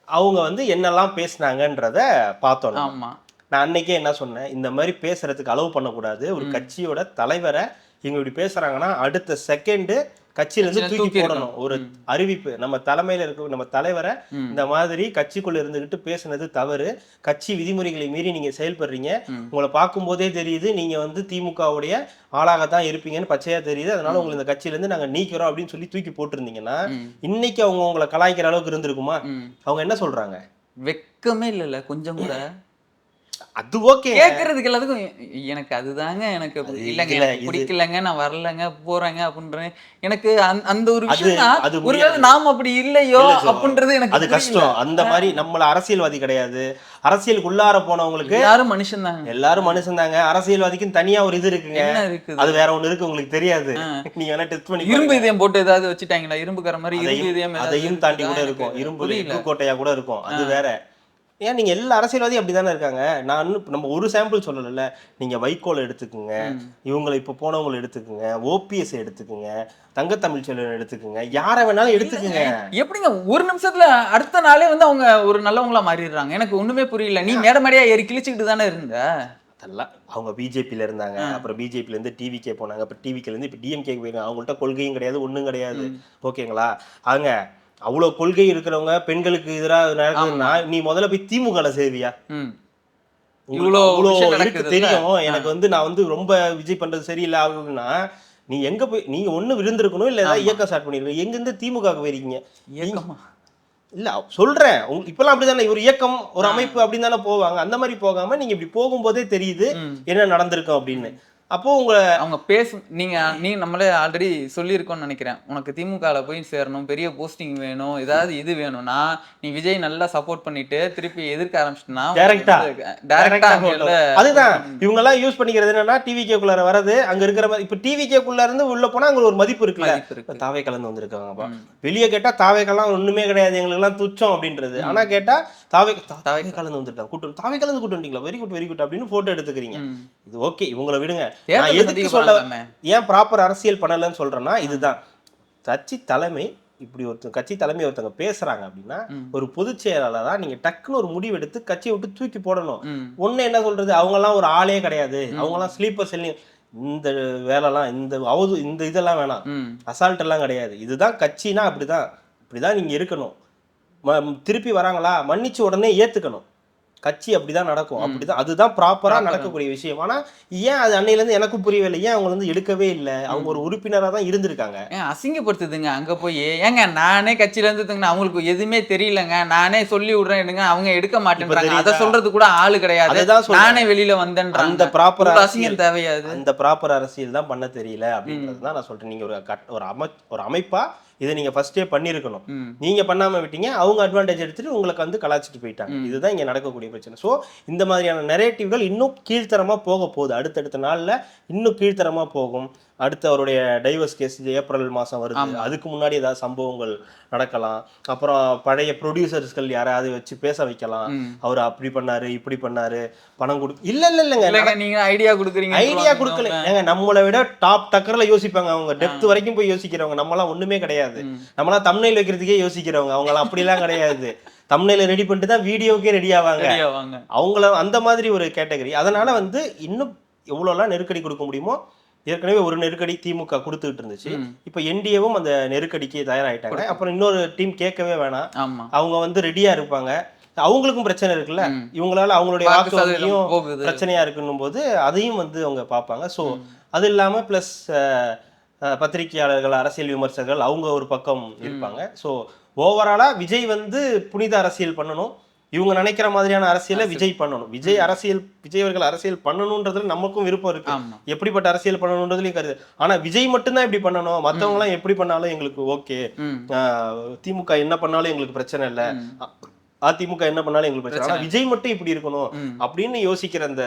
அவங்க வந்து என்னெல்லாம் பேசினாங்கன்றத பார்த்தோம். ஆமா. நான் அன்னைக்கே என்ன சொன்னேன், இந்த மாதிரி பேசுறதுக்கு அலோவ் பண்ணக்கூடாது. ஒரு கட்சியோட தலைவரை இவங்க இப்படி பேசுறாங்கன்னா அடுத்த செகண்ட் கட்சியில இருந்து தூக்கி போடணும். ஒரு அறிவிப்பு, நம்ம தலைமையில இருக்க நம்ம தலைவரை இந்த மாதிரி கட்சிக்குள்ள இருந்துகிட்டு பேசுனது தவறு, கட்சி விதிமுறைகளை மீறி நீங்க செயல்படுறீங்க, உங்களை பார்க்கும் போதே தெரியுது நீங்க வந்து திமுகவுடைய ஆளாகத்தான் இருப்பீங்கன்னு பச்சையா தெரியுது, அதனால உங்களை இந்த கட்சியில இருந்து நாங்க நீக்கிறோம் அப்படின்னு சொல்லி தூக்கி போட்டிருந்தீங்கன்னா இன்னைக்கு அவங்க உங்களை கலாய்க்கிற அளவுக்கு இருந்திருக்குமா? அவங்க என்ன சொல்றாங்க? வெக்கமே இல்ல கொஞ்சம் கூட. அது ஓகே, கேக்குறதுக்கு எல்லாத்துக்கும் எனக்கு அதுதாங்க எனக்கு இல்லங்க, எனக்கு பிடிக்கலங்க, நான் வரலங்க, போறேங்க அப்படின்றேன். எனக்கு அந்த ஒரு விஷயம் ஒருவேளை நாம அப்படி இல்லையோ அப்படின்றது எனக்கு அது கஷ்டம். அந்த மாதிரி நம்மள அரசியல்வாதி கிடையாது. அரசியலுக்கு உள்ளார போனவங்களுக்கு எல்லாரும் மனுஷன் தாங்க. எல்லாரும் மனுஷன் தாங்க. அரசியல்வாதிக்கும் தனியா ஒரு இது இருக்குங்க. என்ன இருக்குது? அது வேற ஒண்ணு இருக்கு, உங்களுக்கு தெரியாது. நீங்க வேணா டெஸ்ட் பண்ணி இரும்பு இதயம் போட்டு ஏதாவது வச்சுட்டாங்களா? இரும்புக்கார மாதிரி இரும்பு இதயம் அதையும் தாண்டி கூட இருக்கும். இரும்பு கோட்டையா கூட இருக்கும். அது வேற. ஏன் நீங்க எல்லா அரசியல்வாதியும் அப்படிதானே இருக்காங்க. நான் நம்ம ஒரு சாம்பிள் சொல்லல. நீங்க வைகோல எடுத்துக்குங்க, இவங்களை இப்ப போனவங்களை எடுத்துக்குங்க, ஓபிஎஸ் எடுத்துக்குங்க, தங்க தமிழ்ச்செல்வன் எடுத்துக்குங்க, யாரை வேணாலும் எடுத்துக்குங்க. எப்படிங்க ஒரு நிமிஷத்துல அடுத்த நாளே வந்து அவங்க ஒரு நல்லவங்களா மாறிடுறாங்க? எனக்கு ஒண்ணுமே புரியல. நீ மேடையா ஏறி கிழிச்சுக்கிட்டு தானே இருந்த. அதெல்லாம் அவங்க பிஜேபியில இருந்தாங்க, அப்புறம் பிஜேபியில இருந்து டிவிகே போனாங்க, அப்புறம் டிவிகேல இருந்து இப்ப டிஎம்கே போயிருக்காங்க. அவங்கள்ட்ட கொள்கையும் கிடையாது, ஒண்ணும் கிடையாது. ஓகேங்களா? அவங்க அவ்வளவு கொள்கை இருக்கிறவங்க பெண்களுக்கு எதிராக நடக்குதுன்னா நீ முதல்ல போய் திமுக சேவியா? எனக்கு தெரியும். எனக்கு வந்து நான் வந்து ரொம்ப விஜய் பண்றது சரியில்லை ஆகுதுன்னா நீ எங்க போய் நீங்க ஒண்ணு விழுந்திருக்கணும், இல்ல ஏதாவது இயக்கம் ஸ்டார்ட் பண்ணிருக்கணும். எங்க இருந்து திமுக போயிருக்கீங்க? இல்ல சொல்றேன், இப்பெல்லாம் அப்படிதானே ஒரு இயக்கம் ஒரு அமைப்பு அப்படின்னு தானே போவாங்க. அந்த மாதிரி போகாம நீங்க இப்படி போகும்போதே தெரியுது என்ன நடந்திருக்கும் அப்படின்னு. அப்போ அவங்க நீங்க நம்மளே ஆல்ரெடி சொல்லியிருக்கோம்னு நினைக்கிறேன். உனக்கு திமுகல போய் சேரணும், பெரிய போஸ்டிங் வேணும், ஏதாவது இது வேணும்னா நீ விஜய் நல்லா சப்போர்ட் பண்ணிட்டு திருப்பி எதிர்க்க ஆரம்பிச்சிட்டா டைரக்டா அதுதான் இவங்க எல்லாம் யூஸ் பண்ணிக்கிறது. என்னன்னா டிவிகேக்குள்ளார வரது, அங்க இருக்கிற மாதிரி. இப்ப டிவிகேக்குள்ள இருந்து உள்ள போனா அங்க ஒரு மதிப்பு இருக்குல்ல, தாவே கலந்து வந்திருக்காங்கப்பா. வெளியே கேட்டா தாவேக்கெல்லாம் ஒண்ணுமே கிடையாது, எங்களுக்கு எல்லாம் துச்சம் அப்படின்றது. ஆனா கேட்டா தாவே கலந்து வந்துருக்காங்க, கூட்டம் தாவே கலந்து கூட்டு வந்தீங்களா, வெரி குட் வெரி குட் அப்படின்னு போட்டோ எடுத்துக்கிறீங்க. இது ஓகே, இவங்களை விடுங்க. நான் எதுக்கு சொல்ல ஏன் ப்ராப்பர் அரசியல் பண்ணலன்னு சொல்றேன்னா இதுதான். கட்சி தலைமை இப்படி கட்சி தலைமை ஒருத்தவங்க பேசுறாங்க அப்படின்னா ஒரு பொதுச் செயலாளரா நீங்க டக்குன்னு ஒரு முடிவு எடுத்து கட்சியை விட்டு தூக்கி போடணும். ஒண்ணு என்ன சொல்றது, அவங்க எல்லாம் ஒரு ஆளே கிடையாது, அவங்க எல்லாம் ஸ்லீப்பர் செல்லி இந்த வேலைலாம் இந்த இதெல்லாம் வேணாம், அசால்ட் எல்லாம் கிடையாது. இதுதான் கட்சினா இப்படிதான் நீங்க இருக்கணும். திருப்பி வராங்களா மன்னிச்சு உடனே ஏத்துக்கணும். கட்சி அப்படிதான் நடக்கும், அப்படிதான், அதுதான் ப்ராப்பரா நடக்கக்கூடிய விஷயம். ஆனா ஏன் அது அன்னையில இருந்து எனக்கும் புரியவில்லை, ஏன் அவங்க வந்து எடுக்கவே இல்லை? அவங்க ஒரு உறுப்பினரா தான் இருந்திருக்காங்க. அசிங்கப்படுத்துதுங்க அங்க போய். ஏங்க நானே கட்சியில இருந்து அவங்களுக்கு எதுவுமே தெரியலங்க, நானே சொல்லி விடுறேன் எடுங்க, அவங்க எடுக்க மாட்டேன்றாங்க. அதை சொல்றது கூட ஆளு கிடையாது, நானே வெளியில வந்தேன்றாங்க. அந்த ப்ராப்பர் அசிங்கம் தேவையாது, அந்த ப்ராப்பர் அரசியல் தான் பண்ண தெரியல அப்படின்றது தான் நான் சொல்றேன். நீங்க ஒரு அமைப்பா இதை நீங்க ஃபர்ஸ்டே பண்ணிருக்கணும். நீங்க பண்ணாம விட்டீங்க, அவங்க அட்வான்டேஜ் எடுத்துட்டு உங்களுக்கு வந்து கலாச்சிட்டு போயிட்டாங்க. இதுதான் இங்க நடக்கக்கூடிய பிரச்சனை. ஸோ இந்த மாதிரியான நெரேட்டிவ்கள் இன்னும் கீழ்த்தரமா போக போகுது. அடுத்தடுத்த நாள்ல இன்னும் கீழ்த்தரமா போகும். அடுத்து அவருடைய டைவர்ஸ் கேஸ் ஏப்ரல் மாதம் வருது, அதுக்கு முன்னாடி ஏதாவது சம்பவங்கள் நடக்கலாம். அப்புறம் பழைய ப்ரொடியூசர்ஸ்கள் யாராவது வச்சு பேச வைக்கலாம், அவர் அப்படி பண்ணாரு இப்படி பண்ணாரு, பணம் இல்லைங்க நீங்க ஐடியா கொடுக்குறீங்க. ஐடியா கொடுக்கல ஏங்க, நம்மளை விட டாப் டக்கர்ல யோசிப்பாங்க அவங்க, டெப்த் வரைக்கும் போய் யோசிக்கிறவங்க. நம்மளாம் ஒண்ணுமே கிடையாது, நம்மளாம் தம்ப்நெயில் வைக்கிறதுக்கே யோசிக்கிறவங்க, அவங்களாம் அப்படிலாம் கிடையாது. தம்ப்நெயில ரெடி பண்ணிட்டு தான் வீடியோக்கே ரெடி ஆவாங்க. அவங்கள அந்த மாதிரி ஒரு கேட்டகரி. அதனால வந்து இன்னும் எவ்வளோலாம் நெருக்கடி கொடுக்க முடியுமோ, ஏற்கனவே ஒரு நெருக்கடி திமுக கொடுத்துட்டு இருந்துச்சு, இப்ப என்டிஏவும் அந்த நெருக்கடிக்கு தயாராயிட்டாங்க. அப்புறம் இன்னொரு டீம் கேட்கவே வேணாம், அவங்க வந்து ரெடியா இருப்பாங்க. அவங்களுக்கும் பிரச்சனை இருக்குல்ல, இவங்களால அவங்களுடைய வாக்குவங்கியும் பிரச்சனையா இருக்குன்னும் போது அதையும் வந்து அவங்க பார்ப்பாங்க. ஸோ அது இல்லாம பிளஸ் பத்திரிகையாளர்கள், அரசியல் விமர்சகர்கள் அவங்க ஒரு பக்கம் இருப்பாங்க. ஸோ ஓவராலா விஜய் வந்து புனித அரசியல் பண்ணணும், இவங்க நினைக்கிற மாதிரியான அரசியலை விஜய் பண்ணணும். விஜய் அவர்கள் அரசியல் பண்ணணும்ன்றதுல நமக்கும் விருப்பம் இருக்கு, எப்படிப்பட்ட அரசியல் பண்ணணும்ன்றதுலயும் கருது. ஆனா விஜய் மட்டும்தான் இப்படி பண்ணணும், மத்தவங்க எல்லாம் எப்படி பண்ணாலும் எங்களுக்கு ஓகே, திமுக என்ன பண்ணாலும் எங்களுக்கு பிரச்சனை இல்லை, அதிமுக என்ன பண்ணாலும் எங்களுக்கு பிரச்சனை, ஆனா விஜய் மட்டும் இப்படி இருக்கணும் அப்படின்னு யோசிக்கிற அந்த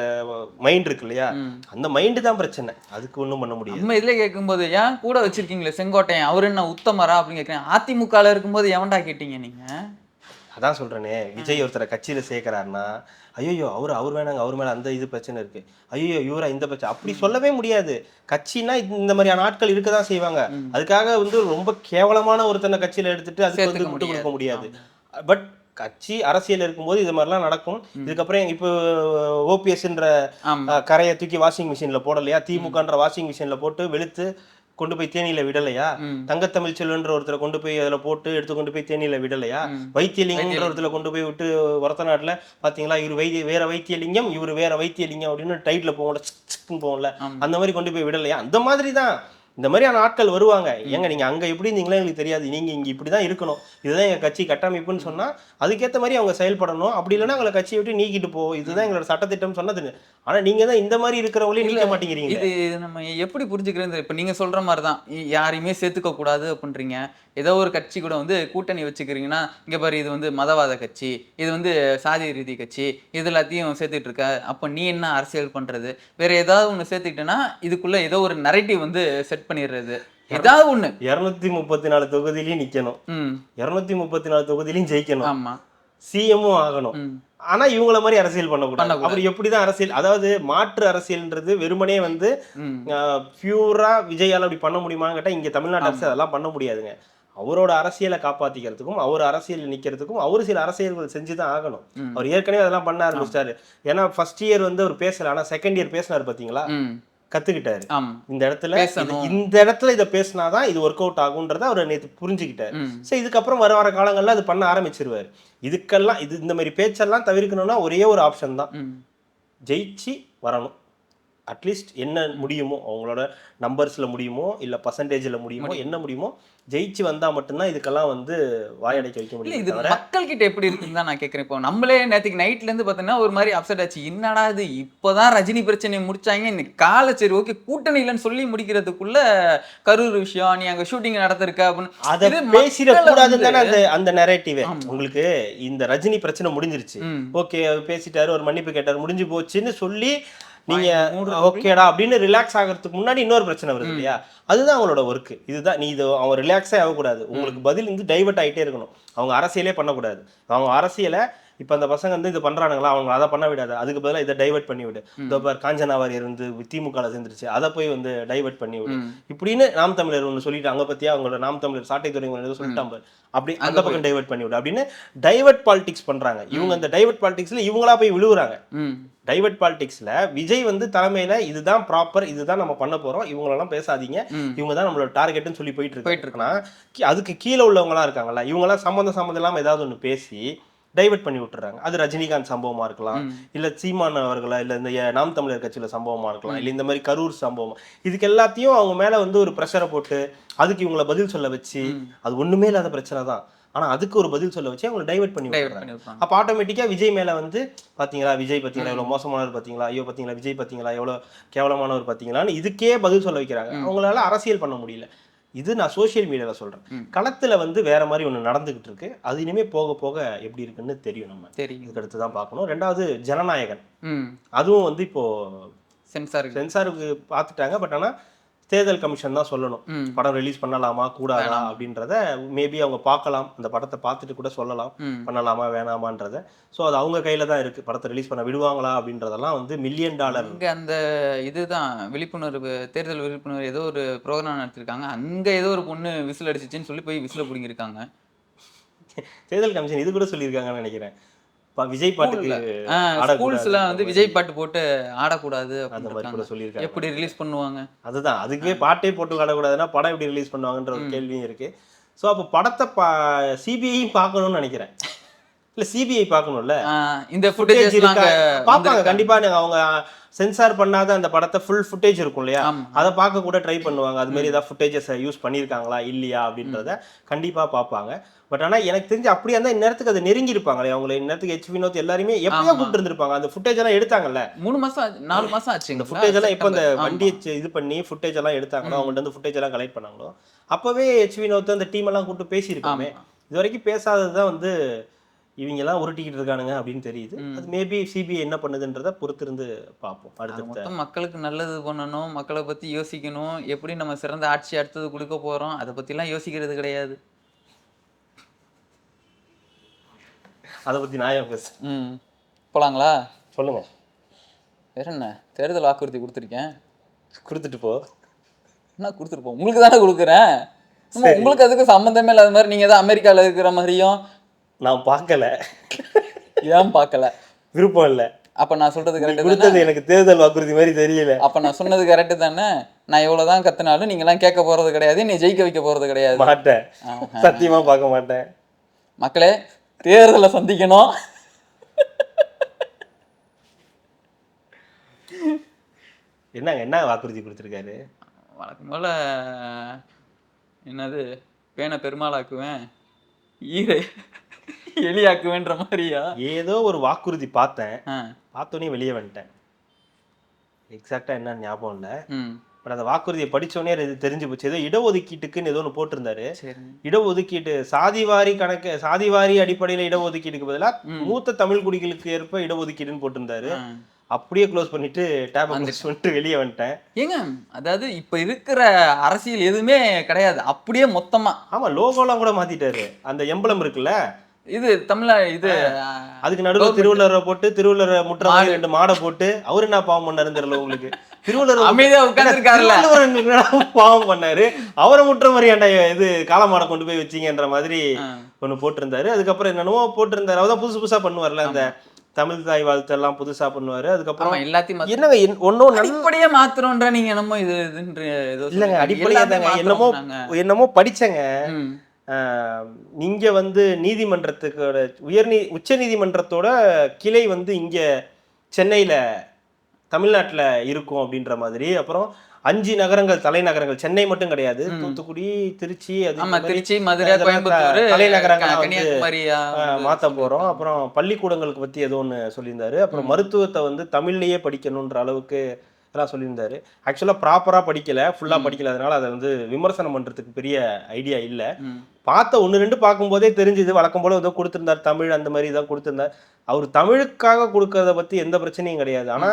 மைண்ட் இருக்கு இல்லையா, அந்த மைண்டு தான் பிரச்சனை. அதுக்கு ஒண்ணும் பண்ண முடியாது. நம்ம இதுல கேட்கும்போது ஏன் கூட வச்சிருக்கீங்களே செங்கோட்டையன், அவரு என்ன உத்தமரா அப்படின்னு கேட்கிறேன். அதிமுகல இருக்கும்போது எவன்டா கேட்டீங்க நீங்க? அதான் சொல்றேனே, விஜய் ஒருத்தரை கட்சியில சேர்க்கிறாருன்னா, ஐயோ அவர் வேணாங்க, அவர் மேல அந்த இது பிரச்சனை இருக்கு, ஐயோ இவரா இந்த பிரச்சனை, அப்படி சொல்லவே முடியாது. கட்சினா இந்த மாதிரியான ஆட்கள் இருக்கதான் செய்வாங்க. அதுக்காக வந்து ரொம்ப கேவலமான ஒருத்தனை கட்சியில எடுத்துட்டு அதுக்கு வந்து விட்டு கொடுக்க முடியாது. பட் கட்சி அரசியல் இருக்கும்போது இது மாதிரிலாம் நடக்கும். இதுக்கப்புறம் இப்போ ஓபிஎஸ்ன்ற கரையை தூக்கி வாஷிங் மிஷின்ல போடலையா, திமுகன்ற வாஷிங் மிஷின்ல போட்டு வெளுத்து கொண்டு போய் தேனியில விடலையா, தங்கத்தமிழ் செல்வன்ற ஒருத்தரை கொண்டு போய் அதுல போட்டு எடுத்து கொண்டு போய் தேனியில விடலையா, வைத்தியலிங்கம்ன்ற ஒருத்தரை கொண்டு போய் விட்டு ஒருத்த நாட்டுல பாத்தீங்களா, இவர் வேற வைத்தியலிங்கம் இவர் வேற வைத்தியலிங்கம் அப்படின்னு டைட்டில் போகல, அந்த மாதிரி கொண்டு போய் விடலையா. அந்த மாதிரி தான் இந்த மாதிரியான ஆட்கள் வருவாங்க. ஏங்க நீங்க அங்க எப்படி இருந்தீங்களா எங்களுக்கு தெரியாது, நீங்க இங்க இப்படிதான் இருக்கணும், இதுதான் எங்க கட்சி கட்டமைப்புன்னு சொன்னா அதுக்கேற்ற மாதிரி அவங்க செயல்படணும். அப்படி இல்லைன்னா அவங்களை கட்சியை விட்டு நீக்கிட்டு போ, இதுதான் எங்களோட சட்டத்திட்டம் சொன்னது. ஆனா நீங்க தான் இந்த மாதிரி இருக்கிறவங்களே நீக்க மாட்டேங்கிறீங்க. இது நம்ம எப்படி புரிஞ்சுக்கிறது? இப்ப நீங்க சொல்ற மாதிரிதான் யாரையுமே சேர்த்துக்க கூடாது அப்படின்றீங்க. ஏதோ ஒரு கட்சி கூட வந்து கூட்டணி வச்சுக்கிறீங்கன்னா, இங்க பாரு இது வந்து மதவாத கட்சி, இது வந்து சாதி ரீதி கட்சி, இது எல்லாத்தையும் சேர்த்துட்டு இருக்க, அப்ப நீ என்ன அரசியல் பண்றது? வேற ஏதாவது ஒண்ணு சேர்த்துக்கிட்டேன்னா இதுக்குள்ள ஏதோ ஒரு நரேட்டிவ் வந்து செட் பண்ணிடுறது. ஏதாவது ஒண்ணு 234 தொகுதியிலையும் நிக்கணும், 234 தொகுதியிலையும் ஜெயிக்கணும், ஆமா சிஎம்மும் ஆகணும். ஆனா இவங்கள மாதிரி அரசியல் பண்ணக்கூடாது. அப்படி எப்படிதான் அரசியல், அதாவது மாற்று அரசியல்ன்றது வெறுமனே வந்து பியூரா விஜயால அப்படி பண்ண முடியுமான்னு கேட்டா இங்க தமிழ்நாட்டு அரசு அதெல்லாம் பண்ண முடியாதுங்க. அவரோட அரசியலை காப்பாத்திக்கிறதுக்கும் அவர் அரசியல் நிக்கிறதுக்கும் அவரு சில அரசியல்கள் செஞ்சுதான் ஆகணும். அவர் ஏற்கனவே அதெல்லாம் பண்ண ஆரம்பிச்சிட்டாரு. ஏன்னா ஃபர்ஸ்ட் இயர் வந்து அவர் பேசல, ஆனா செகண்ட் இயர் பேசினாரு பாத்தீங்களா, கத்துக்கிட்டாரு. இந்த இடத்துல இதை பேசினாதான் இது ஒர்க் அவுட் ஆகும்ன்றத அவர் நேற்று புரிஞ்சுக்கிட்டாரு. சோ இதுக்கப்புறம் வர காலங்கள்ல அது பண்ண ஆரம்பிச்சிருவாரு. இதுக்கெல்லாம் இந்த மாதிரி பேச்செல்லாம் தவிர்க்கணும்னா ஒரே ஒரு ஆப்ஷன் தான், ஜெயிச்சு வரணும். அட்லீஸ்ட் என்ன முடியுமோ அவங்களோட நம்பர்ஸ்ல முடியுமோ இல்ல பர்சன்டேஜ்ல முடியுமோ, என்ன முடியுமோ ஜெயிச்சு வந்தா மட்டும்தான் இதுக்கெல்லாம் வந்து வாயடைக்க வைக்க முடியும். இது மக்கள் கிட்ட எப்படி இருக்குன்னு தான் நான் கேட்கிறேன். இப்போ நம்மளே நேற்றுக்கு நைட்ல இருந்து பார்த்தீங்கன்னா ஒரு மாதிரி அப்செட் ஆச்சு. என்னடா இது இப்போதான் ரஜினி பிரச்சனையை முடிச்சாங்க, இன்னைக்கு காலை சரி ஓகே கூட்டணி இல்லைன்னு சொல்லி முடிக்கிறதுக்குள்ள கரூர் விஷயம் நீ அங்க ஷூட்டிங் நடத்திருக்க அப்படின்னு அதை பேசிடக்கூடாதுன்னு தானே அந்த நரேட்டிவே. உங்களுக்கு இந்த ரஜினி பிரச்சனை முடிஞ்சிருச்சு, ஓகே பேசிட்டாரு, ஒரு மன்னிப்பு கேட்டாரு, முடிஞ்சு போச்சுன்னு சொல்லி நீங்க ஓகேடா அப்படின்னு ரிலாக்ஸ் ஆகிறதுக்கு முன்னாடி இன்னொரு பிரச்சனை வருது இல்லையா, அதுதான் அவங்களோட ஒர்க். இதுதான் நீ இது அவங்க ரிலாக்ஸே ஆகக்கூடாது, உங்களுக்கு பதில் வந்து டைவர்ட் ஆகிட்டே இருக்கணும். அவங்க அரசியலே பண்ணக்கூடாது. அவங்க அரசியலை இப்போ அந்த பசங்க வந்து இது பண்றானுங்களா, அவங்க அதை பண்ண விடாது, அதுக்கு பதிலாக இதை டைவர்ட் பண்ணி விடு. இதோபார் காஞ்சனாவாரி இருந்து திமுக சேர்ந்துருச்சு, அதை போய் வந்து டைவர்ட் பண்ணி விடு இப்படின்னு நாம் தமிழர் ஒன்று சொல்லிட்டு அங்கே பத்தியா அவங்களோட நாம் தமிழர் சாட்டை துறை சொல்லிட்டாங்க, அப்படி அந்த பக்கம் டைவர்ட் பண்ணி விடு அப்படின்னு டைவர்ட் பாலிடிக்ஸ் பண்றாங்க. இவங்க அந்த டைவர்ட் பாலிடிக்ஸ்ல இவங்களா போய் விழுவுறாங்க. டைவர்ட் பாலிடிக்ஸ்ல விஜய் வந்து தலைமையில இதுதான் ப்ராப்பர், இதுதான் நம்ம பண்ண போறோம், இவங்களெல்லாம் பேசாதீங்க, இவங்க தான் நம்மளோட டார்கெட்னு சொல்லி போயிட்டு இருக்குன்னா அதுக்கு கீழே உள்ளவங்களா இருக்காங்கல்ல, இவங்கெல்லாம் சம்மந்தம் இல்லாம ஏதாவது ஒன்று பேசி டைவர்ட் பண்ணி விட்டுறாங்க. அது ரஜினிகாந்த் சம்பவமா இருக்கலாம், இல்ல சீமான் அவர்களா, இல்ல இந்த நாம் தமிழர் கட்சியில சம்பவமா இருக்கலாம், இல்ல இந்த மாதிரி கரூர் சம்பவம். இதுக்கு எல்லாத்தையும் அவங்க மேல வந்து ஒரு ப்ரெஷரை போட்டு அதுக்கு இவங்களை பதில் சொல்ல வச்சு, அது ஒண்ணுமே இல்லாத பிரச்சனை தான், ஆனா அதுக்கு ஒரு பதில் சொல்ல வச்சு அவங்களை டைவர்ட் பண்ணி விட்டுறாங்க. அப்ப ஆட்டோமேட்டிக்கா விஜய் மேல வந்து பாத்தீங்களா, விஜய் பாத்தீங்களா எவ்வளவு மோசமானவர் பாத்தீங்களா, ஐயோ பாத்தீங்களா விஜய் பாத்தீங்களா எவ்வளவு கேவலமானவர் பாத்தீங்களான்னு இதுக்கே பதில் சொல்ல வைக்கிறாங்க. அவங்களால அரசியல் பண்ண முடியல. இது நான் சோசியல் மீடியாவில் சொல்கிறேன். களத்தில் வந்து வேற மாதிரி ஒன்று நடந்துகிட்டு இருக்கு. அது இனிமேல் போக போக எப்படி இருக்குன்னு தெரியும். நம்ம இதுக்கு அடுத்து தான் பார்க்கணும். ரெண்டாவது ஜனநாயகன், அதுவும் வந்து இப்போ சென்சாருக்கு பார்த்துட்டாங்க. பட் ஆனால் தேர்தல் கமிஷன் தான் சொல்லணும் படம் ரிலீஸ் பண்ணலாமா கூடாதா அப்படின்றத. மேபி அவங்க பார்க்கலாம், அந்த படத்தை பார்த்துட்டு கூட சொல்லலாம் பண்ணலாமா வேணாமான்றத. ஸோ அது அவங்க கையில தான் இருக்கு. படத்தை ரிலீஸ் பண்ண விடுவாங்களா அப்படின்றதெல்லாம் வந்து $1 மில்லியன். அந்த இதுதான் விழிப்புணர்வு, தேர்தல் விழிப்புணர்வு ஏதோ ஒரு ப்ரோக்ராம் நடத்திருக்காங்க. அங்க ஏதோ ஒரு பொண்ணு விசில் அடிச்சிச்சுன்னு சொல்லி போய் விசில பிடிங்கிருக்காங்க. தேர்தல் கமிஷன் இது கூட சொல்லியிருக்காங்கன்னு நினைக்கிறேன். விஜய் பாட்டுக்கு ஸ்கூல்ஸ்ல வந்து விஜய் பாட்டு போட்டு ஆடக்கூடாது அந்த மாதிரி கூட சொல்லியிருக்காங்க. எப்படி ரிலீஸ் பண்ணுவாங்க? அதுதான், அதுவே பாட்டே போட்டு ஆடக்கூடாதுன்னா படம் எப்படி ரிலீஸ் பண்ணுவாங்கன்ற ஒரு கேள்வியும் இருக்கு. ஸோ அப்போ படத்தை சிபிஐயும் பார்க்கணும்னு நினைக்கிறேன். இல்ல சிபிஐ பார்க்கணும்ல, இந்த ஃபுட்டேஜ் பார்ப்பாங்க கண்டிப்பா. அவங்க சென்சார் பண்ணாத அந்த படத்தை ஃபுல் ஃபுட்டேஜ் இருக்கும் இல்லையா, அதை பார்க்க கூட ட்ரை பண்ணுவாங்க. அது மாதிரி ஏதாவது ஃபுட்டேஜஸ் யூஸ் பண்ணியிருக்காங்களா இல்லையா அப்படின்றத கண்டிப்பா பார்ப்பாங்க. பட் ஆனால் எனக்கு தெரிஞ்சு அப்படியே இருந்தால் இந்நேரத்துக்கு அதை நெருங்கி இருப்பாங்களே. அவங்களை இந்நேரத்துக்கு ஹெச் வினோத் எல்லாருமே எப்படியா கூப்பிட்டு இருந்திருப்பாங்க. அந்த ஃபுட்டேஜ் எல்லாம் எடுத்தாங்கல்ல, 3 மாசம் 4 மாசம் ஆச்சு. இந்த ஃபுட்டேஜ் எல்லாம் எப்போ அந்த வண்டியை இது பண்ணி ஃபுட்டேஜ் எல்லாம் எடுத்தாங்களோ, அவங்கள்ட்ட வந்து ஃபுட்டேஜ் எல்லாம் கலெக்ட் பண்ணாங்களோ, அப்பவே ஹெச் வினோத் அந்த டீம் எல்லாம் கூப்பிட்டு பேசியிருக்காங்க. இது வரைக்கும் பேசாததுதான் வந்து இவங்க எல்லாம் உருட்டிக்கிட்டு இருக்கானுங்க அப்படின்னு தெரியுது. அது மேபி சிபிஐ என்ன பண்ணுதுன்றத பொறுத்திருந்து பார்ப்போம். அடுத்த மக்களுக்கு நல்லது பண்ணணும், மக்களை பத்தி யோசிக்கணும், எப்படி நம்ம சிறந்த ஆட்சி அடுத்தது கொடுக்க போறோம், அதை பத்தி எல்லாம் யோசிக்கிறது கிடையாது. அதை பத்தி நான் பேச போலாங்களா? சொல்லுங்க. வேற என்ன, தேர்தல் வாக்குறுதி கொடுத்துருக்கேன். கொடுத்துட்டு போ. என்ன கொடுத்துட்டு போ? உங்களுக்கு தானே கொடுக்குறேன். உங்களுக்கு அதுக்கு சம்மந்தமே இல்லாத மாதிரி நீங்க தான் அமெரிக்காவில் இருக்கிற மாதிரியும். நான் பார்க்கல. ஏன் பார்க்கல? விருப்பம் இல்லை. அப்ப நான் சொல்றது கரெக்ட் தானே? எனக்கு தேர்தல் வாக்குறுதி மாதிரி தெரியல. அப்ப நான் சொன்னது கரெக்ட் தானே? நான் எவ்வளவுதான் கத்துனாலும் நீங்க எல்லாம் கேட்க போறது கிடையாது, நீ ஜெயிக்க வைக்க போறது கிடையாது. மாட்டேன், சத்தியமா பார்க்க மாட்டேன். மக்களே, தேர்தலை சந்திக்கணும். என்ன வாக்குறுதி கொடுத்துருக்காரு? வழக்கம் போல என்னது, பேனை பெருமாளாக்குவேன், ஈரை எலியாக்குவேன்ற மாதிரியா ஏதோ ஒரு வாக்குறுதி பார்த்தேன். பார்த்தோன்னே வெளியே வந்துட்டேன். எக்ஸாக்டா என்ன ஞாபகம் இல்லை. பட் அந்த வாக்குறுதியை படிச்சோடனே தெரிஞ்சு போச்சு. ஏதோ இடஒதுக்கீட்டுக்குன்னு ஏதோ ஒன்று போட்டிருந்தாரு. இடஒதுக்கீட்டு சாதிவாரி கணக்கு, சாதிவாரி அடிப்படையில் இடஒதுக்கீட்டுக்கு பதிலாக மூத்த தமிழ் குடிகளுக்கு ஏற்ப இடஒதுக்கீடுன்னு போட்டிருந்தாரு. அப்படியே க்ளோஸ் பண்ணிட்டு டேப் பண்ணிட்டு வெளியே வந்துட்டேன். ஏங்க, அதாவது இப்ப இருக்கிற அரசியல் எதுவுமே கிடையாது, அப்படியே மொத்தமா. ஆமா, லோகோலாம் கூட மாத்திட்டாரு. அந்த எம்பளம் இருக்குல்ல, இது தமிழ்ல இது அதுக்கு நடுவில் திருவள்ளுவரை போட்டு, திருவள்ளுவரை முற்ற 2 மாடை போட்டு, அவரு என்ன பாவம் பண்ணாருன்னு தெரியல உங்களுக்கு. திருவள்ளுவர் அமைதியா உட்கார்ந்துருக்காருல்ல, பாவம் பண்ணாரு. அவரை முற்ற மாதிரி ஏன்டா இது காலமாடை கொண்டு போய் வச்சீங்கன்ற மாதிரி ஒண்ணு போட்டிருந்தாரு. அதுக்கப்புறம் என்னென்னமோ போட்டிருந்தாரு. அவதான் புதுசு புதுசா பண்ணுவார்ல, அந்த தமிழ் தாய் வாழ்த்து எல்லாம் புதுசா பண்ணுவாரு. அதுக்கப்புறம் எல்லாத்தையும் என்னங்க ஒன்னும் அடிப்படையே மாத்திரம்ன்ற நீங்க என்னமோ இது இல்லங்க, அடிப்படையா தாங்க என்னமோ படிச்சங்க. நீங்க வந்து நீதிமன்றத்துக்கு உச்ச நீதிமன்றத்தோட கிளை வந்து இங்க சென்னையில தமிழ்நாட்டுல இருக்கும் அப்படின்ற மாதிரி. அப்புறம் 5 நகரங்கள், தலைநகரங்கள், சென்னை மட்டும் கிடையாது, தூத்துக்குடி, திருச்சி, திருச்சி, மதுரை, கோயம்புத்தூர் தலைநகரங்கள் மாத்த போறோம். அப்புறம் பள்ளிக்கூடங்களுக்கு பத்தி ஏதோ ஒன்று சொல்லியிருந்தாரு. அப்புறம் மருத்துவத்தை வந்து தமிழ்லயே படிக்கணுன்ற அளவுக்கு எல்லாம் சொல்லியிருந்தாரு. ஆக்சுவலா ப்ராப்பரா படிக்கல, ஃபுல்லா படிக்கல. அதனால அதை வந்து விமர்சனம் பண்றதுக்கு பெரிய ஐடியா இல்லை. பார்த்த 1-2 பார்க்கும்போதே தெரிஞ்சுது. வழக்கம் போல ஏதோ கொடுத்திருந்தார், தமிழ் அந்த மாதிரி தான் கொடுத்திருந்தார். அவர் தமிழுக்காக கொடுக்கறத பத்தி எந்த பிரச்சனையும் கிடையாது. ஆனா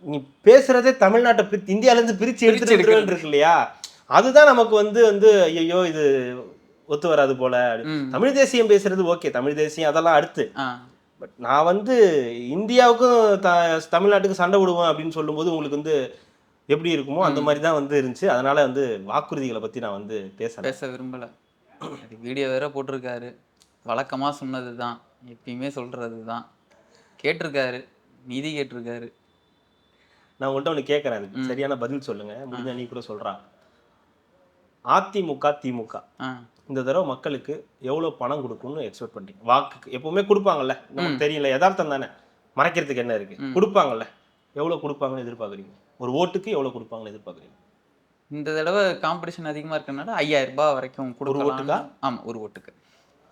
நீ பேசுறதே தமிழ்நாட்டை இந்தியால இருந்து பிரிச்சு எடுத்துட்டு இருக்கு இல்லையா, அதுதான் நமக்கு வந்து ஐயோ இது ஒத்து வராது போல. தமிழ் தேசியம் பேசுறது ஓகே, தமிழ் தேசியம் அதெல்லாம் அடுத்து. பட் நான் வந்து இந்தியாவுக்கும் தமிழ்நாட்டுக்கு சண்டை விடுவேன் அப்படின்னு சொல்லும்போது உங்களுக்கு வந்து எப்படி இருக்குமோ அந்த மாதிரி தான் வந்து இருந்துச்சு. அதனால வந்து வாக்குறுதிகளை பத்தி நான் வந்து பேச விரும்பல. வீடியோ வேற போட்டிருக்காரு. வழக்கமா சொன்னது தான், எப்பயுமே சொல்றது தான். கேட்டிருக்காரு, நீதி கேட்டிருக்காரு. நான் உங்கள்கிட்ட ஒன்று கேட்குறேன், சரியான பதில் சொல்லுங்க. முடிஞ்ச நீ கூட சொல்றா. அதிமுக திமுக இந்த தடவை மக்களுக்கு எவ்வளோ பணம் கொடுக்கும்னு எக்ஸ்பெக்ட் பண்ணுறீங்க? வாக்குக்கு எப்பவுமே கொடுப்பாங்கல்ல, நமக்கு தெரியல, யதார்த்தம் தானே, மறைக்கிறதுக்கு என்ன இருக்கு, கொடுப்பாங்கல்ல, எவ்வளோ கொடுப்பாங்கன்னு எதிர்பார்க்குறீங்க? ஒரு ஓட்டுக்கு எவ்வளோ கொடுப்பாங்கன்னு எதிர்பார்க்குறீங்க? இந்த தடவை காம்படிஷன் அதிகமாக இருக்கனால 5000 ரூபாய் வரைக்கும் கொடுக்கலாம். ஓட்டுக்கா? ஆமாம், ஒரு ஓட்டுக்கு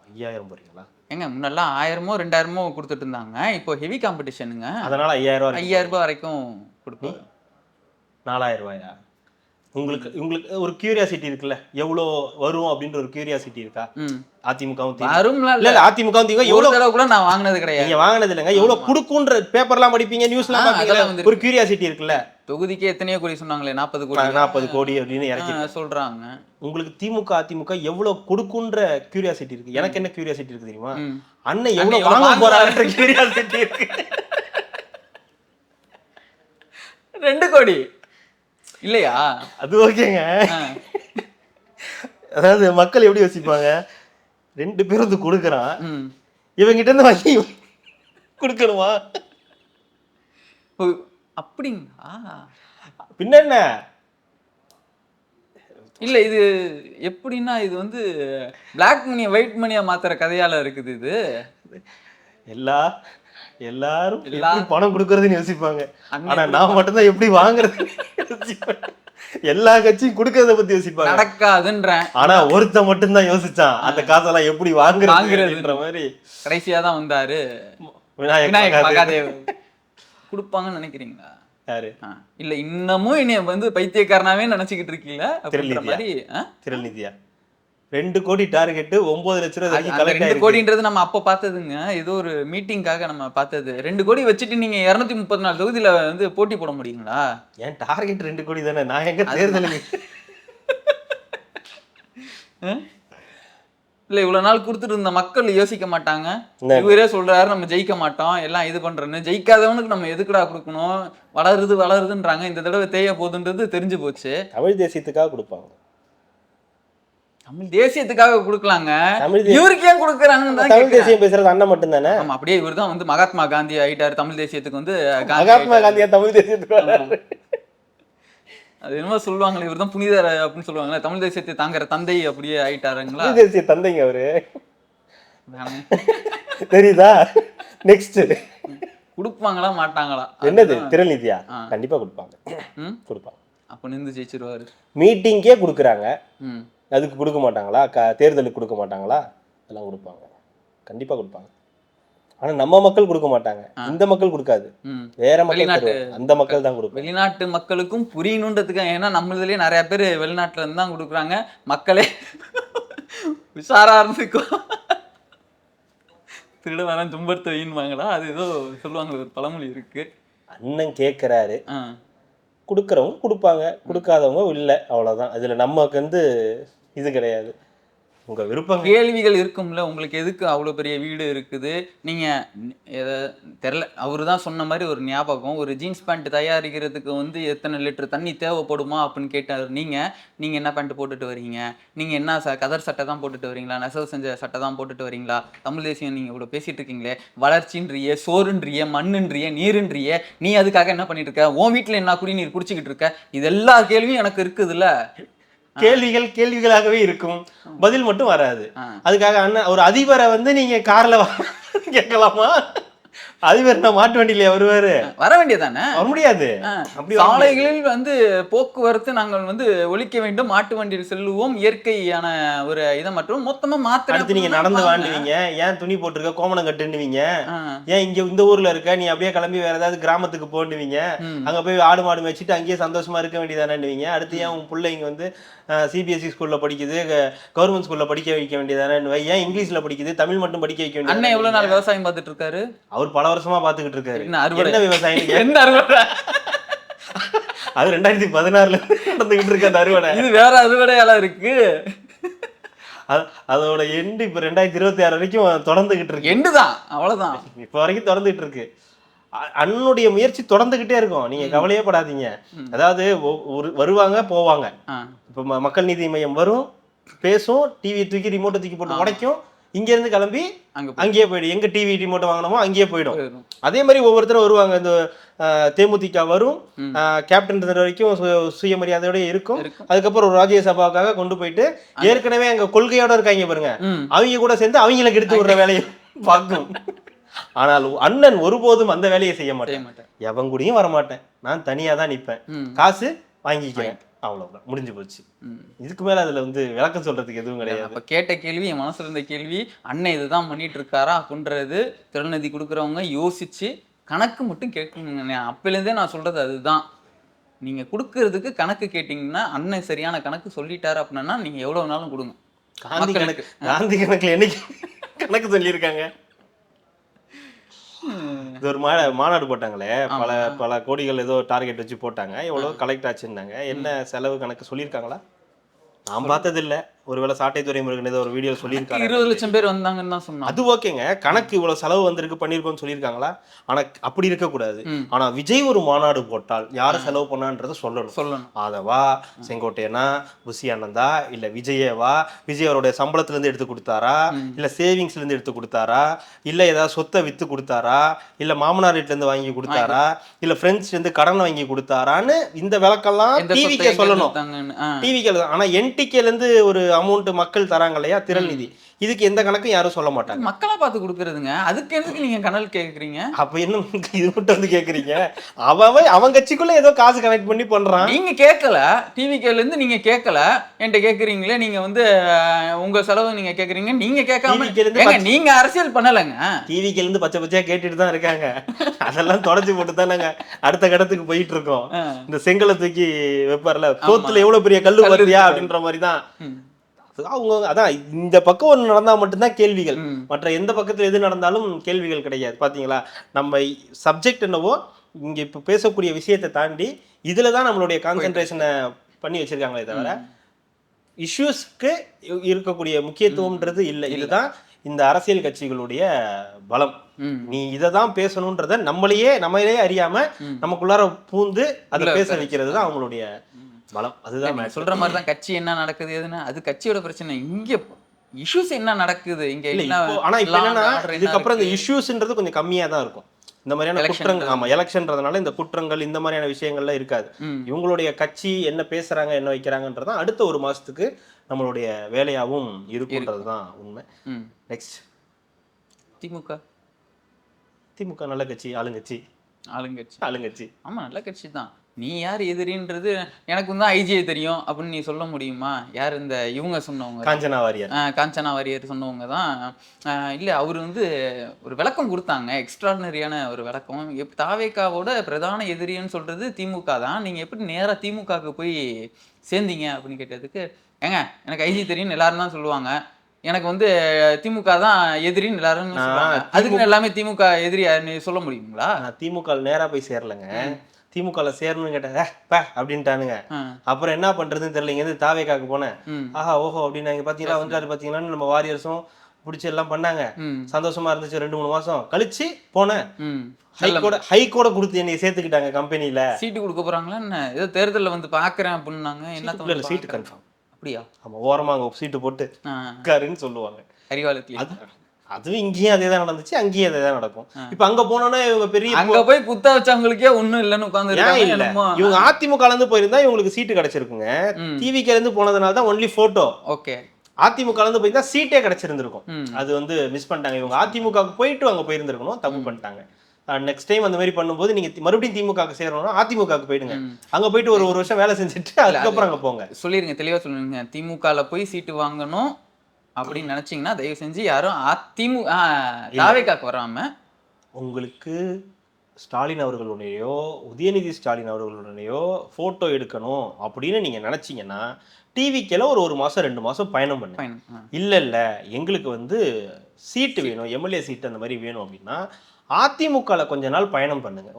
5000 போறீங்களா? ஏங்க முன்னெல்லாம் 1000மோ 2000மோ கொடுத்துட்டு இருந்தாங்க. இப்போ ஹெவி காம்படிஷனுங்க, அதனால 5000 ரூபா. 5000 ரூபாய் வரைக்கும் கொடுப்போம். 4000 ரூபாயா? உங்களுக்கு உங்களுக்கு ஒரு கியூரியாசிட்டி இருக்குல்ல, எவ்வளோ வரும் அப்படின்ற ஒரு கியூரியாசிட்டி இருக்கா? அதிமுகவும் வரும்ல இல்ல அதிமுகவும் ஒரு எவ்வளவு தடவை கூட நான் வாங்கினது கிடையாது. நீங்க வாங்கினது இல்லைங்க, எவ்வளவு கொடுக்குன்ற பேப்பர்லாம் படிப்பீங்க, நியூஸ்லாம் பார்ப்பீங்க, ஒரு கியூரியாசிட்டி இருக்குல்ல. தொகுதிக்கே எத்தனையோ கோடி சொன்னாங்களே, 40 கோடி 40 கோடி அப்படின்னு இறக்கி சொல்றாங்க. உங்களுக்கு திமுக அதிமுக எவ்வளவு கொடுக்குன்ற கியூரியாசிட்டி இருக்கு. எனக்கு என்ன கியூரியாசிட்டி இருக்கு தெரியுமா? அண்ணன் எவ்வளவு வாங்க போறாருன்ற கியூரியாசிட்டி இருக்கு. 2 கோடி இல்லையா? அது ஓகேங்க. அதாவது மக்கள் எப்படி யோசிப்பாங்க, 2 பேரும் வந்து கொடுக்குறான், இவங்கிட்ட இருந்து வாங்கி கொடுக்கணுமா? அப்படிங்களா? பின்ன என்ன இல்ல, இது எப்படின்னா இது வந்து பிளாக் மணியை ஒயிட் மணியா மாத்துற கதையால இருக்குது. இது எல்லாரும் எப்படி பணம் கொடுக்கறதுன்னு யோசிப்பாங்க, ஆனா நான் மட்டும்தான் எப்படி வாங்குறது யோசிப்பேன். எல்லா கட்சியும் கொடுக்கறத பத்தி யோசிப்பாங்க, நடக்காதுன்றேன். ஆனா ஒருத்த மட்டும்தான் யோசிச்சான் அந்த காசெல்லாம் எப்படி வாங்குறதுன்ற மாதிரி. கடைசியா தான் வந்தாரு விநாயகர் மகாதேவ். கொடுப்பாங்கன்னு நினைக்கிறீங்களா? யாரு? இல்ல இன்னமும் என்னைய வந்து பைத்தியக்காரனாவே நினைச்சுக்கிட்டு இருக்கீங்களா? திரள்நிதியா 2 கோடி டார்கெட், 9 லட்சம் ரூபாய் வரைக்கும் கலெக்ட் 2 கோடின்றது நம்ம அப்ப பார்த்ததுங்க, ஏதோ ஒரு மீட்டிங்காக நம்ம பார்த்தது. 2 கோடி வச்சுட்டு நீங்க 234 தொகுதியில வந்து போட்டி போட முடியுங்களா? ஏன் டார்கெட் 2 கோடி தானே, நான் எங்க தேர்தலுக்கு இல்ல இவ்வளவு நாள் கொடுத்துட்டு இருந்த மக்கள் யோசிக்க மாட்டாங்க? இவரே சொல்றாரு நம்ம ஜெயிக்க மாட்டோம், எல்லாம் இது பண்றேன்னு. ஜெயிக்காதவனுக்கு நம்ம எதுக்குடா கொடுக்கணும்? வளருதுன்றாங்க. இந்த தடவை தேய போகுதுன்றது தெரிஞ்சு போச்சு. தமிழ் தேசியத்துக்காக கொடுப்பாங்க. தமிழ் தேசியத்துக்காக கொடுக்கலாங்க, இவருக்கு ஏன் கொடுக்குறாங்க? தமிழ் தேசியம் பேசுறது அண்ணன் மட்டும் தானே. ஆமா, அப்படியே இவர் தான் வந்து மகாத்மா காந்தி ஆயிட்டாரு தமிழ் தேசியத்துக்கு. வந்து மகாத்மா காந்தியா தமிழ் தேசியத்துக்கு? அது என்னமோ சொல்லுவாங்களே, இவர் தான் புனிதர் அப்படின்னு சொல்லுவாங்களே, தமிழ் தேசியத்தை தாங்குற தந்தை அப்படியே ஆயிட்டாருங்களா? தேசிய தந்தைங்க அவரு, தெரியுதா? நெக்ஸ்ட் கொடுப்பாங்களா மாட்டாங்களா? என்னது திரள்நிதியா? கண்டிப்பா கொடுப்பாங்க. அப்ப நின்று ஜெயிச்சிருவாரு. மீட்டிங்கே கொடுக்குறாங்க, அதுக்கு கொடுக்க மாட்டாங்களா? தேர்தலுக்கு கொடுக்க மாட்டாங்களா? அதெல்லாம் கொடுப்பாங்க, கண்டிப்பா கொடுப்பாங்க. ஆனா நம்ம மக்கள் கொடுக்க மாட்டாங்க, இந்த மக்கள் கொடுக்காது, வேற மக்கள், அந்த மக்கள் தான் கொடுப்பாங்க. வெளிநாட்டு மக்களுக்கும் புரியணுன்றதுக்கு. ஏன்னா நம்மளதுலயே நிறைய பேர் வெளிநாட்டுல இருந்து தான் கொடுக்குறாங்க. மக்களே உஷாரா இருந்துக்கும். திருட வேணாம் தும்பர் தொயின்வாங்களா, அது ஏதோ சொல்லுவாங்க, ஒரு பழமொழி இருக்கு. அண்ணன் கேட்கிறாரு, கொடுக்குறவங்க கொடுப்பாங்க, கொடுக்காதவங்க இல்லை, அவ்வளோதான். அதில் நமக்கு வந்து இது கிடையாது. உங்க விருப்பம். கேள்விகள் இருக்கும்ல, உங்களுக்கு எதுக்கு அவ்வளோ பெரிய வீடு இருக்குது? நீங்க எதை தெரில, அவரு தான் சொன்ன மாதிரி ஒரு ஞாபகம், ஒரு ஜீன்ஸ் பேண்ட் தயாரிக்கிறதுக்கு வந்து எத்தனை லிட்டர் தண்ணி தேவைப்படுமா அப்படின்னு கேட்டார். நீங்க என்ன பேண்ட் போட்டுட்டு வரீங்க? நீங்க என்ன கதர் சட்டை தான் போட்டுட்டு வரீங்களா? நெசவு செஞ்ச சட்டை தான் போட்டுட்டு வரீங்களா? தமிழ் தேசியம் நீங்க இவ்வளோ பேசிட்டு இருக்கீங்களே, வளர்ச்சின்றிய, சோறுன்றிய, மண்ணுன்றிய, நீருன்றிய, நீ அதுக்காக என்ன பண்ணிட்டு இருக்க? உன் வீட்டுல என்ன குடிநீர் குடிச்சுக்கிட்டு இருக்க? இது எல்லா கேள்வியும் எனக்கு இருக்குதுல்ல. கேள்விகளாகவே இருக்கும், பதில் மட்டும் வராது. அதுக்காக அண்ணன் ஒரு அதிபரை வந்து நீங்க கார்ல கேட்கலாமா? அதிபர் நான் மாட்டு வண்டியில வருவாரு, வர வேண்டியதானே? வர முடியாது. சாலைகளில் வந்து போக்குவரத்து நாங்கள் வந்து ஒழிக்க வேண்டும், மாட்டு வண்டியில் செல்லுவோம், இயற்கையான ஒரு இதை மட்டும் மொத்தமா மாத்த. நீங்க நடந்து வாழ்ந்துவீங்க, ஏன் துணி போட்டிருக்க கோமணம் கட்டுன்னுவீங்க, ஏன் இங்க இந்த ஊர்ல இருக்க, நீ அப்படியே கிளம்பி வேற ஏதாவது கிராமத்துக்கு போன்னுவீங்க, அங்க போய் ஆடு மாடு வச்சுட்டு அங்கேயே சந்தோஷமா இருக்க வேண்டியதானேன்னுவீங்க. அடுத்து ஏன் உன் பிள்ளைங்க வந்து சிபிஎஸ்சி ஸ்கூல்ல படிக்குது, கவர்மெண்ட் ஸ்கூல்ல படிக்க வைக்க வேண்டியதானே, ஏன் இங்கிலீஷ்ல படிக்குது, தமிழ் மட்டும் படிக்க வைக்க வேண்டியது? அண்ணன் எவ்வளவு நாள் விவசாயம் பார்த்துட்டு இருக்காரு? அவர் பல வருஷமா பாத்துக்கிட்டு இருக்காரு. என்ன விவசாயம்? என்ன அறுவடை? அது 2016ல நடந்துகிட்டு இருக்கு அந்த அறுவடை. இது வேற அறுவடையால இருக்கு. அதோட எண்டு இப்ப 2026 வரைக்கும் தொடர்ந்துகிட்டு இருக்கு. எண்டு தான், அவ்வளவுதான். இப்ப வரைக்கும் தொடர்ந்துகிட்டு இருக்கு. அண்ணனுடைய முயற்சி தொடர்ந்துகிட்டே இருக்கும், நீங்க கவலையே படாதீங்க. அதாவது வருவாங்க போவாங்க. இப்ப மக்கள் நீதி மையம் வரும், பேசும், டிவி தூக்கி ரிமோட்டை தூக்கி போட்டு உடைக்கும், இங்க இருந்து கிளம்பி அங்க அங்கேயே போயிடும். எங்க டிவி ரிமோட் வாங்கினோமோ அங்கேயே போயிடும். போயிடும். அதே மாதிரி ஒவ்வொருத்தரும் வருவாங்க. இந்த தேமுதிக வரும், கேப்டன் வரைக்கும் சுயமரியாதையோட இருக்கும். அதுக்கப்புறம் ஒரு ராஜ்யசபாவுக்காக கொண்டு போயிட்டு ஏற்கனவே அங்க கொள்கையோட இருக்காங்க பாருங்க, அவங்க கூட சேர்ந்து அவங்களுக்கு எடுத்து விடுற வேலையை பார்க்கும். ஆனால் அண்ணன் ஒருபோதும் அந்த வேலையை செய்ய மாட்டேன். எவன் கூடயும் வரமாட்டேன், நான் தனியா தான் நிப்பேன், காசு வாங்கிக்கிறேன், அவ்வளவுதான், முடிஞ்சு போச்சு. இதுக்கு மேல அதுல வந்து விளக்கம் சொல்றதுக்கு எதுவும் கிடையாது. அப்ப கேட்ட கேள்வி, என் மனசுல இருந்த கேள்வி, அண்ணன் இதுதான் பண்ணிட்டு இருக்காரா அப்படின்றது திறநிதி கொடுக்குறவங்க யோசிச்சு கணக்கு மட்டும் கேட்கணுங்க. அப்பலேருந்தே நான் சொல்றது அதுதான். நீங்க கொடுக்கறதுக்கு கணக்கு கேட்டீங்கன்னா, அண்ணன் சரியான கணக்கு சொல்லிட்டாரு அப்படின்னா நீங்க எவ்வளவு நாளும் கொடுங்க. காந்தி கணக்குல என்னைக்கு கணக்கு சொல்லியிருக்காங்க? இது ஒரு மாநாடு போட்டாங்களே, பல கோடிகள் ஏதோ டார்கெட் வச்சு போட்டாங்க, எவ்வளவு கலெக்ட் ஆச்சுன்னாங்க. என்ன செலவு கணக்கு சொல்லியிருக்காங்களா? நான் பார்த்தது இல்ல. ஒருவேளை சாட்டை துரைமுருகன் ஏதோ ஒரு வீடியோ சொல்லியிருக்காங்க, 20 லட்சம் பேர் வந்தாங்கன்னு தான் சொன்னாங்க. அது ஓகேங்க, கணக்கு இவ்வளவு செலவு வந்திருக்கு பண்ணிருக்கோம்னு சொல்லியிருக்காங்களா? ஆனா அப்படி இருக்கக்கூடாது. ஆனா விஜய் ஒரு மாநாடு போட்டால் யாரு செலவு பண்ணான்றத சொல்லணும். அதவா செங்கோட்டையனா, புசி அண்ணந்தா, இல்ல விஜயவா, விஜய் அவருடைய சம்பளத்துல இருந்து எடுத்து கொடுத்தாரா, இல்ல சேவிங்ஸ்ல இருந்து எடுத்து கொடுத்தாரா, இல்ல ஏதாவது சொத்தை வித்து கொடுத்தாரா, இல்ல மாமனார் வீட்டுல இருந்து வாங்கி கொடுத்தாரா, இல்ல ஃப்ரெண்ட்ஸ்ல இருந்து கடன் வாங்கி கொடுத்தாரான்னு இந்த விளக்கெல்லாம் டிவிக்கே சொல்லணும். டிவிக்கே. ஆனா என்டிகேல இருந்து ஒரு அமௌண்ட் மக்கள் தராங்க இல்லையா, திரள்நிதி, இதுக்கு எந்த கணக்கும் யாரும் சொல்ல மாட்டாங்க. மக்களா பார்த்து கொடுக்கறதுங்க, அதுக்கு எதுக்கு நீங்க கணல் கேக்குறீங்க? அப்ப என்ன இது மட்டும் வந்து கேக்குறீங்க? அவன் கட்சிக்குள்ள ஏதோ காசு கனெக்ட் பண்ணி பண்றான். நீங்க கேட்கல, டிவிகேல இருந்து நீங்க கேட்கல, என்கிட்ட கேக்குறீங்களே. நீங்க வந்து உங்க செலவு நீங்க கேக்குறீங்க, நீங்க கேட்காம நீங்க அரசியல் பண்ணலங்க. டிவிகேல இருந்து பச்சை பச்சையா கேட்டுட்டு தான் இருக்காங்க. அதெல்லாம் தொடச்சு போட்டு தான் நாங்க அடுத்த கடத்துக்கு போயிட்டு இருக்கோம். இந்த செங்கலை தூக்கி வைப்பார்ல, சோத்துல எவ்வளவு பெரிய கல்லு வருதியா அப்படின்ற மாதிரிதான். அவங்க அதான் இந்த பக்கம் ஒன்று நடந்தா மட்டும்தான் கேள்விகள், மற்ற எந்த பக்கத்துல எது நடந்தாலும் கேள்விகள் கிடையாது. பாத்தீங்களா, நம்ம சப்ஜெக்ட் என்னவோ இங்க இப்ப பேசக்கூடிய விஷயத்தை தாண்டி இதுலதான் நம்மளுடைய கான்சென்ட்ரேஷனை பண்ணி வச்சிருக்காங்களே தவிர இஷ்யூஸ்க்கு இருக்கக்கூடிய முக்கியத்துவம்ன்றது இல்லை. இதுதான் இந்த அரசியல் கட்சிகளுடைய பலம். நீ இததான் பேசணும்ன்றத நம்மளையே அறியாம நமக்குள்ளார பூந்து அதை பேச வைக்கிறது தான் அவங்களுடைய பலம். அதுதான் சொல்ற மாதிரி தான். கட்சி என்ன நடக்குது எதுனா அது கட்சியோட பிரச்சனை. இங்க இஷ்யூஸ் என்ன நடக்குது இங்க என்ன? ஆனா இப்ப என்னன்னா இதுக்கப்புறம் இந்த இஷ்யூஸ்ன்றது கொஞ்சம் கம்மியா தான் இருக்கும். இந்த மாதிரியான குற்றங்கள், ஆமா எலெக்ஷன்றதுனால இந்த குற்றங்கள் இந்த மாதிரியான விஷயங்கள்லாம் இருக்காது. இவங்களுடைய கட்சி என்ன பேசுறாங்க என்ன வைக்கிறாங்கன்றதான் அடுத்த ஒரு மாசத்துக்கு நம்மளுடைய வேலையாவும் இருக்குன்றதுதான் உண்மை. நெக்ஸ்ட் திமுக நல்ல கட்சி, ஆளுங்கட்சி. ஆமா, நல்ல கட்சி தான். நீ யார் எதிரின்றது எனக்கு வந்து ஐஜியை தெரியும் அப்படின்னு நீ சொல்ல முடியுமா? யார் இந்த இவங்க சொன்னவங்க, காஞ்சனா வாரியர் சொன்னவங்க தான். இல்லை, அவர் வந்து ஒரு விளக்கம் கொடுத்தாங்க, எக்ஸ்ட்ராடினரியான ஒரு விளக்கம். தாவேக்காவோட பிரதான எதிரின்னு சொல்றது திமுக தான், நீங்க எப்படி நேரா திமுகவுக்கு போய் சேர்ந்தீங்க அப்படின்னு கேட்டதுக்கு, ஏங்க எனக்கு ஐஜி தெரியும்னு எல்லாரும் தான் சொல்லுவாங்க, எனக்கு வந்து திமுக தான் எதிரின்னு எல்லாரும் சொல்லுவாங்க, அதுக்கு எல்லாமே திமுக எதிரி சொல்ல முடியுங்களா? திமுக நேரா போய் சேரலங்க, திமுக சேரணும்னு கேட்டேன் அப்படின்ட்டானுங்க. அப்புறம் என்ன பண்றதுன்னு தெரியல. இங்க இருந்து தாவேக்காக்கு போனேன், ஆஹா ஓஹோ அப்படின்னாங்க. பாத்தீங்களா வந்துட்டாரு பாத்தீங்களான்னு நம்ம வாரியர்ஸும் பிடிச்சி எல்லாம் பண்ணாங்க. சந்தோஷமா இருந்துச்சு. 2-3 மாசம் கழிச்சு போனேன், ஹைகோட கொடுத்து என்னை சேர்த்துக்கிட்டாங்க கம்பெனில. சீட்டு கொடுக்க போறாங்களா என்ன? ஏதோ தேர்தலில் வந்து பாக்குறேன் அப்படின்னாங்க. என்ன சீட்டு கன்ஃபார்ம். அப்படியா? ஆமா, ஓரமா அங்க சீட்டு போட்டு உட்காருன்னு சொல்லுவாங்க. அறிவாலயத்துல அதுவும் இங்கேயும் அதே தான் நடந்துச்சு, அங்கேயும் அதே தான் நடக்கும். இப்ப அங்க போனோம்னா இவங்க பெரிய அங்க போய் குத்த வச்சவங்களுக்கே ஒண்ணும் இல்லன்னு உட்கார்ந்து இல்ல. இவங்க அதிமுக இருந்து போயிருந்தா இவங்களுக்கு சீட்டு கிடைச்சிருக்குங்க. டிவிகே இருந்து போனதுனால தான் ஒன்லி போட்டோ. ஓகே. அதிமுக இருந்து போயிருந்தா சீட்டே கிடைச்சிருந்திருக்கும். அது வந்து மிஸ் பண்ணிட்டாங்க. இவங்க அதிமுகவுக்கு போயிட்டு அங்க போயிருந்திருக்கணும், தப்பு பண்ணிட்டாங்க. நெக்ஸ்ட் டைம் அந்த மாதிரி பண்ணும்போது நீங்க மறுபடியும் திமுகவுக்கு சேரணும்னா அதிமுகவுக்கு போயிடுங்க. அங்க போயிட்டு ஒரு வருஷம் வேலை செஞ்சுட்டு அதுக்கப்புறம் அங்க போங்க. சொல்லிருங்க, தெளிவா சொல்லுங்க. திமுகல போய் சீட்டு வாங்கணும் அப்படின்னு நினைச்சீங்கன்னா தயவு செஞ்சு யாரும் தாவேக்காக்கு வராம, உங்களுக்கு ஸ்டாலின் அவர்களுடையோ உதயநிதி ஸ்டாலின் அவர்களுடையோ போட்டோ எடுக்கணும் அப்படின்னு நீங்க நினைச்சீங்கன்னா டிவிக்கேல ஒரு மாசம் 2 மாசம் பயணம் பண்ணுங்க. இல்ல எங்களுக்கு வந்து சீட்டு வேணும், எம்எல்ஏ சீட்டு அந்த மாதிரி வேணும் அப்படின்னா அதிமுகல கொஞ்ச நாள் பயணம் பண்ணுங்க.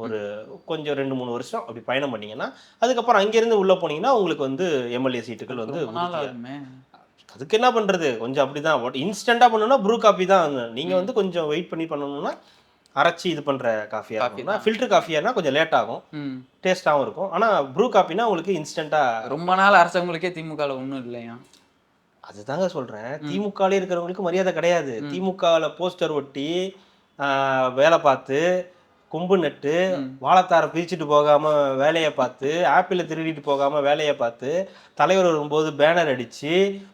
கொஞ்சம் 2-3 வருஷம் அப்படி பயணம் பண்ணீங்கன்னா அதுக்கப்புறம் அங்கிருந்து உள்ள போனீங்கன்னா உங்களுக்கு வந்து எம்எல்ஏ சீட்டுகள் வந்து அதுக்கு என்ன பண்றது, கொஞ்சம் அப்படிதான். இன்ஸ்டன்டா பண்ணணும்னா ப்ரூ காஃபி தான். நீங்க வந்து கொஞ்சம் வெயிட் பண்ணி பண்ணணும்னா அரைச்சி இது பண்ற காஃபியா இருக்கும்னா, ஃபில்டர் காஃபியானா கொஞ்சம் லேட் ஆகும், டேஸ்டாகவும் இருக்கும். ஆனா ப்ரூ காஃபினா உங்களுக்கு இன்ஸ்டன்டா. ரொம்ப நாள் அரைச்சவங்களுக்கே திமுகல ஒன்றும் இல்லையா? அதுதாங்க சொல்றேன், திமுகலே இருக்கிறவங்களுக்கு மரியாதை கிடையாது. திமுகல போஸ்டர் ஒட்டி வேலை பார்த்து கொம்பு நட்டு வாழைத்தாரை பிரிச்சுட்டு போகாம வேலையை பார்த்து ஆப்பிள திருடிட்டு போகாம வேலையை பார்த்து தலைவர் வரும்போது பேனர் அடிச்சு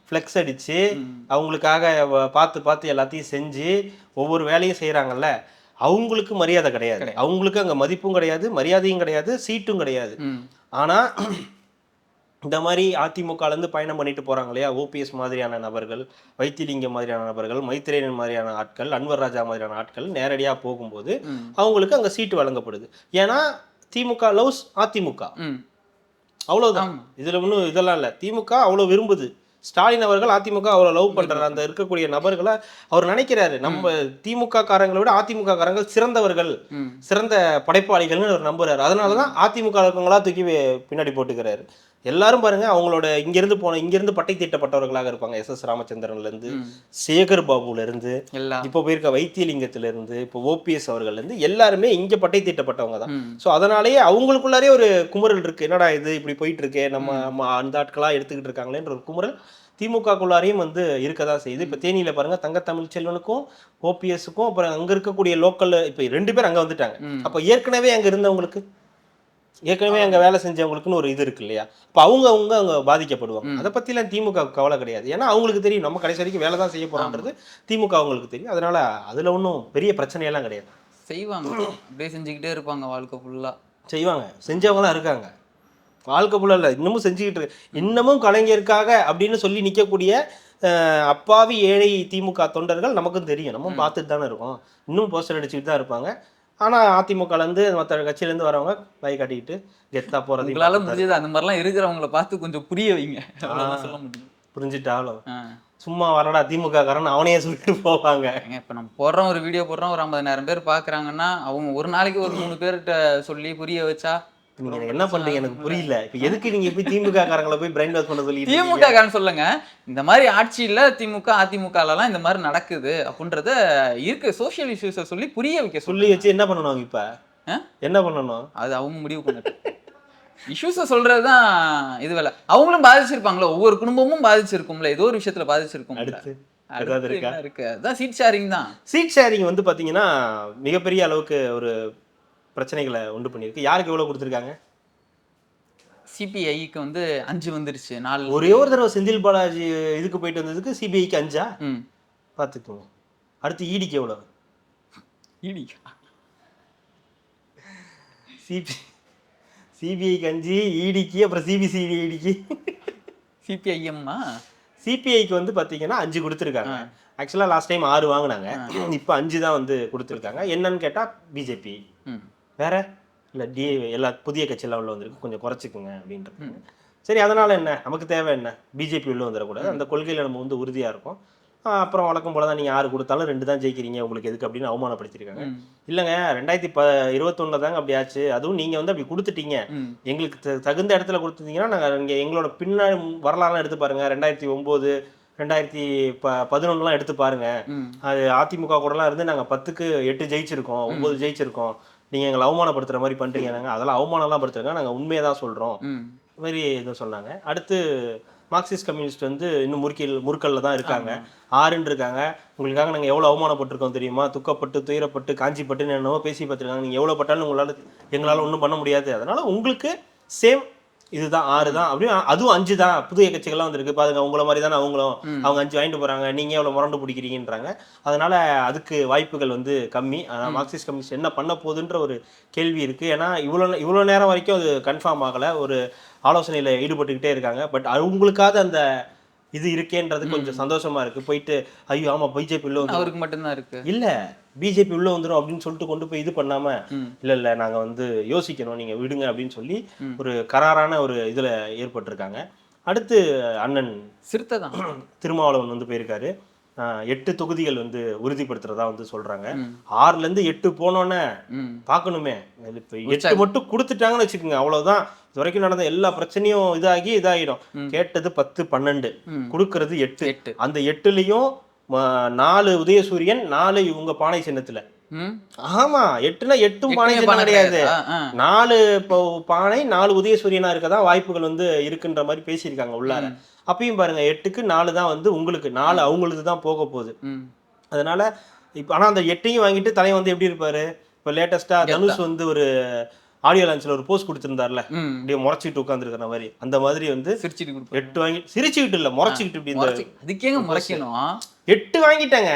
ஃப்ளெக்ஸ் அடிச்சு அவங்களுக்காக பார்த்து பார்த்து எல்லாத்தையும் செஞ்சு ஒவ்வொரு வேலையும் செய்யறாங்கல்ல, அவங்களுக்கு மரியாதை கிடையாது. அவங்களுக்கு அங்க மதிப்பும் கிடையாது, மரியாதையும் கிடையாது, சீட்டும் கிடையாது. ஆனா இந்த மாதிரி அதிமுகலேருந்து பயணம் பண்ணிட்டு போறாங்க இல்லையா, ஓபிஎஸ் மாதிரியான நபர்கள், வைத்திலிங்கம் மாதிரியான நபர்கள், மைத்ரேயன் மாதிரியான ஆட்கள், அன்வர் ராஜா மாதிரியான ஆட்கள் நேரடியாக போகும்போது அவங்களுக்கு அங்கே சீட்டு வழங்கப்படுது. ஏன்னா திமுக லவ்ஸ் அதிமுக, அவ்வளோதான். இதில் ஒன்றும் இதெல்லாம் இல்லை. திமுக அவ்வளோ விரும்புது. ஸ்டாலின் அவர்கள் அதிமுக அவ்வளோ லவ் பண்ணுறாரு. அந்த இருக்கக்கூடிய நபர்களை அவர் நினைக்கிறாரு, நம்ம திமுக காரங்களை விட அதிமுக காரங்கள் சிறந்தவர்கள், சிறந்த படைப்பாளிகள்னு அவர் நம்புறாரு. அதனால தான் அதிமுக இருக்கவங்களா தூக்கி பின்னாடி போட்டுக்கிறாரு. எல்லாரும் பாருங்க, அவங்களோட இங்கிருந்து பட்டை தீட்டப்பட்டவர்களாக இருப்பாங்க. எஸ் ராமச்சந்திரன்ல இருந்து, சேகர் பாபுல இருந்து, இப்போ போயிருக்க வைத்தியலிங்கத்துல இருந்து, இப்போ ஓபிஎஸ் அவர்கள் இருந்து எல்லாருமே இங்க பட்டை தீட்டப்பட்டவங்க தான். ஸோ அதனாலேயே அவங்களுக்குள்ளாரே ஒரு குமுறல் இருக்கு. என்னடா இது இப்படி போயிட்டு இருக்கே, நம்ம அந்த ஆட்களா எடுத்துக்கிட்டு இருக்காங்களேன்ற ஒரு குமுறல் திமுகக்குள்ளாரையும் வந்து இருக்கதான் செய்யுது. இப்போ தேனியில பாருங்க, தங்க தமிழ்ச்செல்வனுக்கும் ஓபிஎஸ்க்கும் அப்புறம் அங்க இருக்கக்கூடிய லோக்கல் இப்போ 2 பேர் அங்க வந்துட்டாங்க. அப்போ ஏற்கனவே அங்க இருந்தவங்களுக்கு, ஏற்கனவே அங்கே வேலை செஞ்சவங்களுக்குன்னு ஒரு இது இருக்கு இல்லையா, இப்போ அவங்க அங்கே பாதிக்கப்படுவாங்க. அதை பற்றிலாம் திமுக கவலை கிடையாது. ஏன்னா அவங்களுக்கு தெரியும் நம்ம கடைசி வரைக்கும் வேலை தான் செய்ய போகிறோன்றது திமுக அவங்களுக்கு தெரியும். அதனால அதில் ஒன்றும் பெரிய பிரச்சனையெல்லாம் கிடையாது. செய்வாங்க, அப்படியே செஞ்சுக்கிட்டே இருப்பாங்க வாழ்க்கை ஃபுல்லாக. செய்வாங்க, செஞ்சவங்களாம் இருக்காங்க. வாழ்க்கை ஃபுல்லாக இல்லை, இன்னமும் செஞ்சுக்கிட்டு இருக்கு. இன்னமும் கலைஞருக்காக அப்படின்னு சொல்லி நிற்கக்கூடிய அப்பாவி ஏழை திமுக தொண்டர்கள் நமக்கும் தெரியும். நம்ம பார்த்துட்டு தானே இருக்கோம். இன்னும் போஸ்டர் அடிச்சுட்டு தான் இருப்பாங்க. ஆனால் அதிமுகலேருந்து மற்ற கட்சியிலேருந்து வரவங்க கை காட்டிக்கிட்டு கெத்தா போகிறது. உங்களால் முடிஞ்சது அந்த மாதிரிலாம் இருக்கிறவங்கள பார்த்து கொஞ்சம் புரிய வைங்க, சொல்ல முடியும். புரிஞ்சுட்டாலும் சும்மா வரடா திமுக காரன் அவனையே சொல்லிட்டு போவாங்க. இப்போ நம்ம போடுறோம், ஒரு வீடியோ போடுறோம், ஒரு 50,000 பேர் பார்க்குறாங்கன்னா அவங்க ஒரு நாளைக்கு ஒரு 3 பேர்கிட்ட சொல்லி புரிய வச்சா நீங்க என்ன பண்றீங்க எனக்கு புரியல. இப்ப எதுக்கு நீங்க போய் திமுக காரங்களை போய் பிரைன் வாஷ் பண்ண சொல்லி திமுக காரன் சொல்லுங்க, இந்த மாதிரி ஆட்சியில திமுக அதிமுகலாம் இந்த மாதிரி நடக்குது அப்படின்றத இருக்கு, சோசியல் இஷ்யூஸை சொல்லி புரிய வைக்க சொல்லி வச்சு என்ன பண்ணணும்? இப்ப என்ன பண்ணணும்? அது அவங்க முடிவு பண்ணிட்டு இஷ்யூஸை சொல்றதுதான் இது வேலை. அவங்களும் பாதிச்சிருப்பாங்களோ, ஒவ்வொரு குடும்பமும் பாதிச்சிருக்கும்ல, ஏதோ ஒரு விஷயத்துல பாதிச்சிருக்கும். அடுத்து இருக்கு அதான் சீட் ஷேரிங் தான். சீட் ஷேரிங் வந்து பாத்தீங்கன்னா மிகப்பெரிய அளவுக்கு ஒரு பிரச்சனைகளை உண்டு பண்ணியிருக்கு. யாருக்கு எவ்வளவு கொடுத்துருக்காங்க? சிபிஐக்கு வந்து 5 வந்துருச்சு. 4 ஒரே ஒரு தடவை செந்தில் பாலாஜி இதுக்கு போயிட்டு வந்ததுக்கு சிபிஐக்கு 5 பார்த்துக்கோங்க. அடுத்து ஈடிக்கு எவ்வளவு? சிபிஐக்கு 5, ஈடிக்கு அப்புறம் சிபிசிஐடிக்கு சிபிஐஎம்மா சிபிஐக்கு வந்து பார்த்தீங்கன்னா 5 கொடுத்துருக்காங்க. ஆக்சுவலாக லாஸ்ட் டைம் 6 வாங்கினாங்க, இப்போ 5 தான் வந்து கொடுத்துருக்காங்க. என்னன்னு கேட்டால் பிஜேபி வேற இல்லை எல்லா புதிய கட்சியெல்லாம் உள்ள வந்திருக்கு, கொஞ்சம் குறைச்சிக்குங்க அப்படின்றது. சரி, அதனால என்ன, நமக்கு தேவை என்ன, பிஜேபி உள்ள வந்துடக்கூடாது, அந்த கொள்கையில் நம்ம வந்து உறுதியாக இருக்கும். அப்புறம் வழக்கம் போல தான் நீங்கள் 6 கொடுத்தாலும் 2 தான் ஜெயிக்கிறீங்க, உங்களுக்கு எதுக்கு அப்படின்னு அவமானப்படுத்திருக்காங்க. இல்லைங்க 2021 தாங்க அப்படி ஆச்சு, அதுவும் நீங்கள் வந்து அப்படி கொடுத்துட்டீங்க, எங்களுக்கு தகுந்த இடத்துல கொடுத்துட்டீங்கன்னா நாங்கள் இங்கே எங்களோட பின்னாடி வரலாறுலாம் எடுத்து பாருங்க, 2009 2011 எடுத்து பாருங்க, அது அதிமுக கூடலாம் இருந்து நாங்கள் 10க்கு 8 ஜெயிச்சிருக்கோம், 9 ஜெயிச்சிருக்கோம், நீங்கள் எங்களை அவமானப்படுத்துகிற மாதிரி பண்ணுறீங்க, நாங்கள் அதெல்லாம் அவமானம்லாம் படுத்துருங்க, நாங்கள் உண்மையை தான் சொல்கிறோம் மாதிரி எதுவும் சொன்னாங்க. அடுத்து மார்க்சிஸ்ட் கம்யூனிஸ்ட் வந்து இன்னும் முறுக்கல்ல தான் இருக்காங்க, 6 இருக்காங்க. உங்களுக்காக நாங்கள் எவ்வளோ அவமானப்பட்டிருக்கோம் தெரியுமா, துக்கப்பட்டு துயரப்பட்டு காஞ்சிப்பட்டுன்னு என்னவோ பேசி பார்த்துருக்காங்க, நீங்கள் எவ்வளோ பட்டாலும் எங்களால் ஒன்றும் பண்ண முடியாது, அதனால் உங்களுக்கு சேம் இதுதான் 6 தான் அப்படின்னு. அதுவும் 5 தான், புதிய கட்சிகள்லாம் வந்துருக்கு பாருங்க, உங்களை மாதிரி தானே அவங்களும், அவங்க 5 வாங்கிட்டு போகிறாங்க, நீங்கள் எவ்வளோ முரண்டு பிடிக்கிறீங்கன்றாங்க. அதனால் அதுக்கு வாய்ப்புகள் வந்து கம்மி. ஆனால் மார்க்சிஸ்ட் கம்யூனிஸ்ட் என்ன பண்ண போகுதுன்ற ஒரு கேள்வி இருக்குது. ஏன்னா இவ்வளோ நேரம் வரைக்கும் அது கன்ஃபார்ம் ஆகலை, ஒரு ஆலோசனையில் ஈடுபட்டுக்கிட்டே இருக்காங்க. பட் அவங்களுக்காக அந்த இது இருக்கேன்றது கொஞ்சம் சந்தோஷமா இருக்கு. போயிட்டு ஐயோ ஆமா பிஜேபி உள்ள வந்து அவருக்கு மட்டும்தான் இருக்கு, இல்ல பிஜேபி உள்ள வந்துடும் அப்படின்னு சொல்லிட்டு கொண்டு போய் இது பண்ணாம, இல்ல நாங்க வந்து யோசிக்கணும், நீங்க விடுங்க அப்படின்னு சொல்லி ஒரு கராரான ஒரு இதுல ஏற்பட்டிருக்காங்க. அடுத்து அண்ணன் சிறுத்தை தான் திருமாவளவன் வந்து போயிருக்காரு. 8 தொகுதிகள் வந்து உறுதிப்படுத்துறதா வந்து சொல்றாங்க. 6ல இருந்து 8 போனோன்னே பாக்கணுமே, இப்ப 8 மட்டும் கொடுத்துட்டாங்கன்னு வச்சுக்கோங்க, அவ்வளவுதான். இது வரைக்கும் நடந்த எல்லா பிரச்சனையும் இதாகிடும். கேட்டது 10 12, கொடுக்கறது 8. அந்த 8லயும் 4 உதயசூரியன், 4 இவங்க பானை சின்னத்துல ஆமா 8னா 8 பானை சின்னம் கிடையாது. 4 பானை 4 உதயசூரியனா இருக்கதான் வாய்ப்புகள் வந்து இருக்குன்ற மாதிரி பேசியிருக்காங்க உள்ளார. அப்பயும் பாருங்க 8க்கு 4 தான் வந்து உங்களுக்கு, 4 அவங்களுக்கு தான் போக போகுது. அதனால இப்போ ஆனால் அந்த 8ஐயும் வாங்கிட்டு தலைவன் வந்து எப்படி இருப்பாரு? இப்போ லேட்டஸ்டா தனுஷ் வந்து ஒரு ஆடியோ லான்ச்ல ஒரு போஸ்ட் கொடுத்திருந்தார்ல, அப்படியே முறைச்சிட்டு உட்காந்துருக்கிற மாதிரி, அந்த மாதிரி வந்து 8 வாங்கி சிரிச்சுக்கிட்டு இல்ல முறைச்சிக்கிட்டு இப்படி இந்த அதுக்கேங்க முறைக்கணும். 8 வாங்கிட்டாங்க.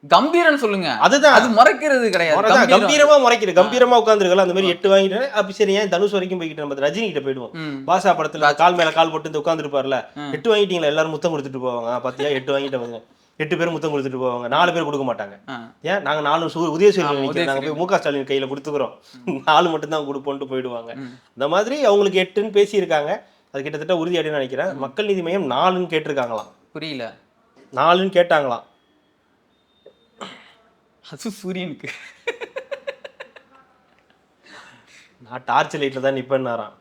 கம்பீரன் சொல்லுங்க. அதுதான் அது மறைக்கிறது கிடையாது. கம்பீரமா முறைக்கிறது. கம்பீரமா உட்காந்துருக்கல அந்த மாதிரி 8 வாங்கிட்டேன். அப்படி சரி ஏன் தனுஷ் வரைக்கும் போய்கிட்டு நம்ம ரஜினி கிட்ட போயிடுவோம். பாஷா படத்துல கால் மேல கால் போட்டு இந்த உட்காந்துருப்பார்ல, 8 வாங்கிட்டீங்களா எல்லாரும் முத்தம் கொடுத்துட்டு போவாங்க. பாத்தியா 8 வாங்கிட்டாங்க. 8 பேர் முத்தம் கொடுத்துட்டு போவாங்க. 4 பேர் கொடுக்க மாட்டாங்க. ஏன் நாங்க 4 உதயசூரியன் நாங்க போய் மு.க. ஸ்டாலின் கையில கொடுத்துக்கிறோம், 4 மட்டும் தான் கொடுப்போம்ட்டு போயிடுவாங்க. இந்த மாதிரி அவங்களுக்கு 8ன்னு பேசியிருக்காங்க. அது கிட்டத்தட்ட உறுதியாடின்னு நினைக்கிறேன். மக்கள் நீதி மையம் 4ன்னு கேட்டிருக்காங்களாம். புரியல, 4ன்னு கேட்டாங்களாம். அது சூரியனுக்கு நான் டார்ச் லைட்ல தான் நிப்பேன்னாராம்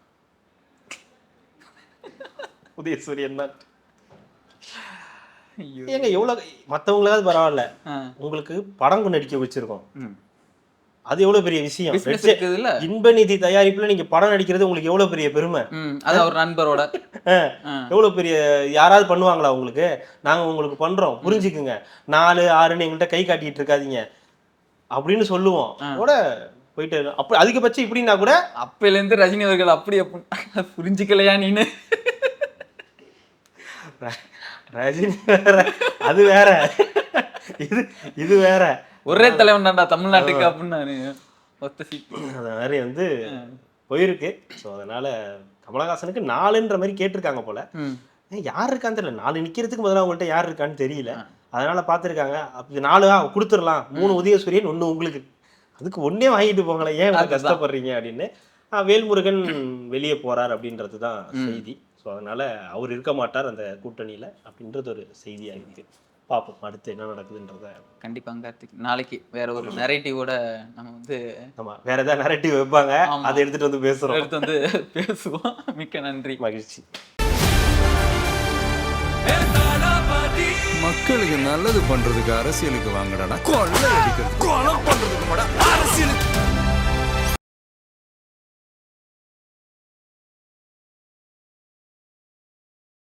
உதயசூரியன் தான். ஏங்க எவ்வளவு மத்தவங்களாவது பரவாயில்ல, உங்களுக்கு படம் நடிக்க வச்சிருக்கோம், அது எவ்வளவு பெரிய விஷயம். இன்ப நிதி தயாரிப்புல நீங்க படம் நடிக்கிறது உங்களுக்கு எவ்வளவு பெரிய பெருமை. அது ஒரு நண்பரோட எவ்வளவு பெரிய, யாராவது பண்ணுவாங்களா உங்களுக்கு? நாங்க உங்களுக்கு பண்றோம் புரிஞ்சுக்குங்க, 4, 6ன்னு எங்கள்கிட்ட கை காட்டிட்டு இருக்காதீங்க அப்படின்னு சொல்லுவோம் கூட போயிட்டு. அப்ப அதிகபட்சம் இப்படின்னா கூட அப்பையில இருந்து ரஜினி அவர்கள் அப்படி புரிஞ்சுக்கலையா நீனு? ரஜினி வேற, அது வேற, இது வேற. ஒரே தலைவன் தான்டா தமிழ்நாட்டுக்கு அப்படின்னு அந்த மாதிரி வந்து போயிருக்கு. ஸோ அதனால கமலஹாசனுக்கு 4ன்ற மாதிரி கேட்டிருக்காங்க போல. யார் இருக்கான்னு தெரியல, 4 நிக்கிறதுக்கு முதல்ல அவங்கள்ட்ட யார் இருக்கான்னு தெரியல. அதனால பார்த்துருக்காங்க. அப்படி 4 கொடுத்துடலாம், 3 உதயசூரியன் 1 உங்களுக்கு, அதுக்கு 1 வாங்கிட்டு போங்களேன், ஏன் கஷ்டப்படுறீங்க அப்படின்னு. வேல்முருகன் வெளியே போறார் அப்படின்றது தான் செய்தி. ஸோ அதனால அவர் இருக்க மாட்டார் அந்த கூட்டணியில அப்படின்றது ஒரு செய்தியாக இருக்கு. பார்ப்போம் அடுத்து என்ன நடக்குதுன்றத. கண்டிப்பாங்க கார்த்திக், நாளைக்கு வேற ஒரு நரேட்டிவோட நம்ம வந்து ஆமா வேற ஏதாவது நரேட்டிவ் வைப்பாங்க, அதை எடுத்துட்டு வந்து பேசுவோம். மிக்க நன்றி, மகிழ்ச்சி. மக்களுக்கு நல்லது பண்றதுக்கு அரசியலுக்கு வாங்கடா, கொலை அடிக்கிறது, கொலை பண்றதுக்கு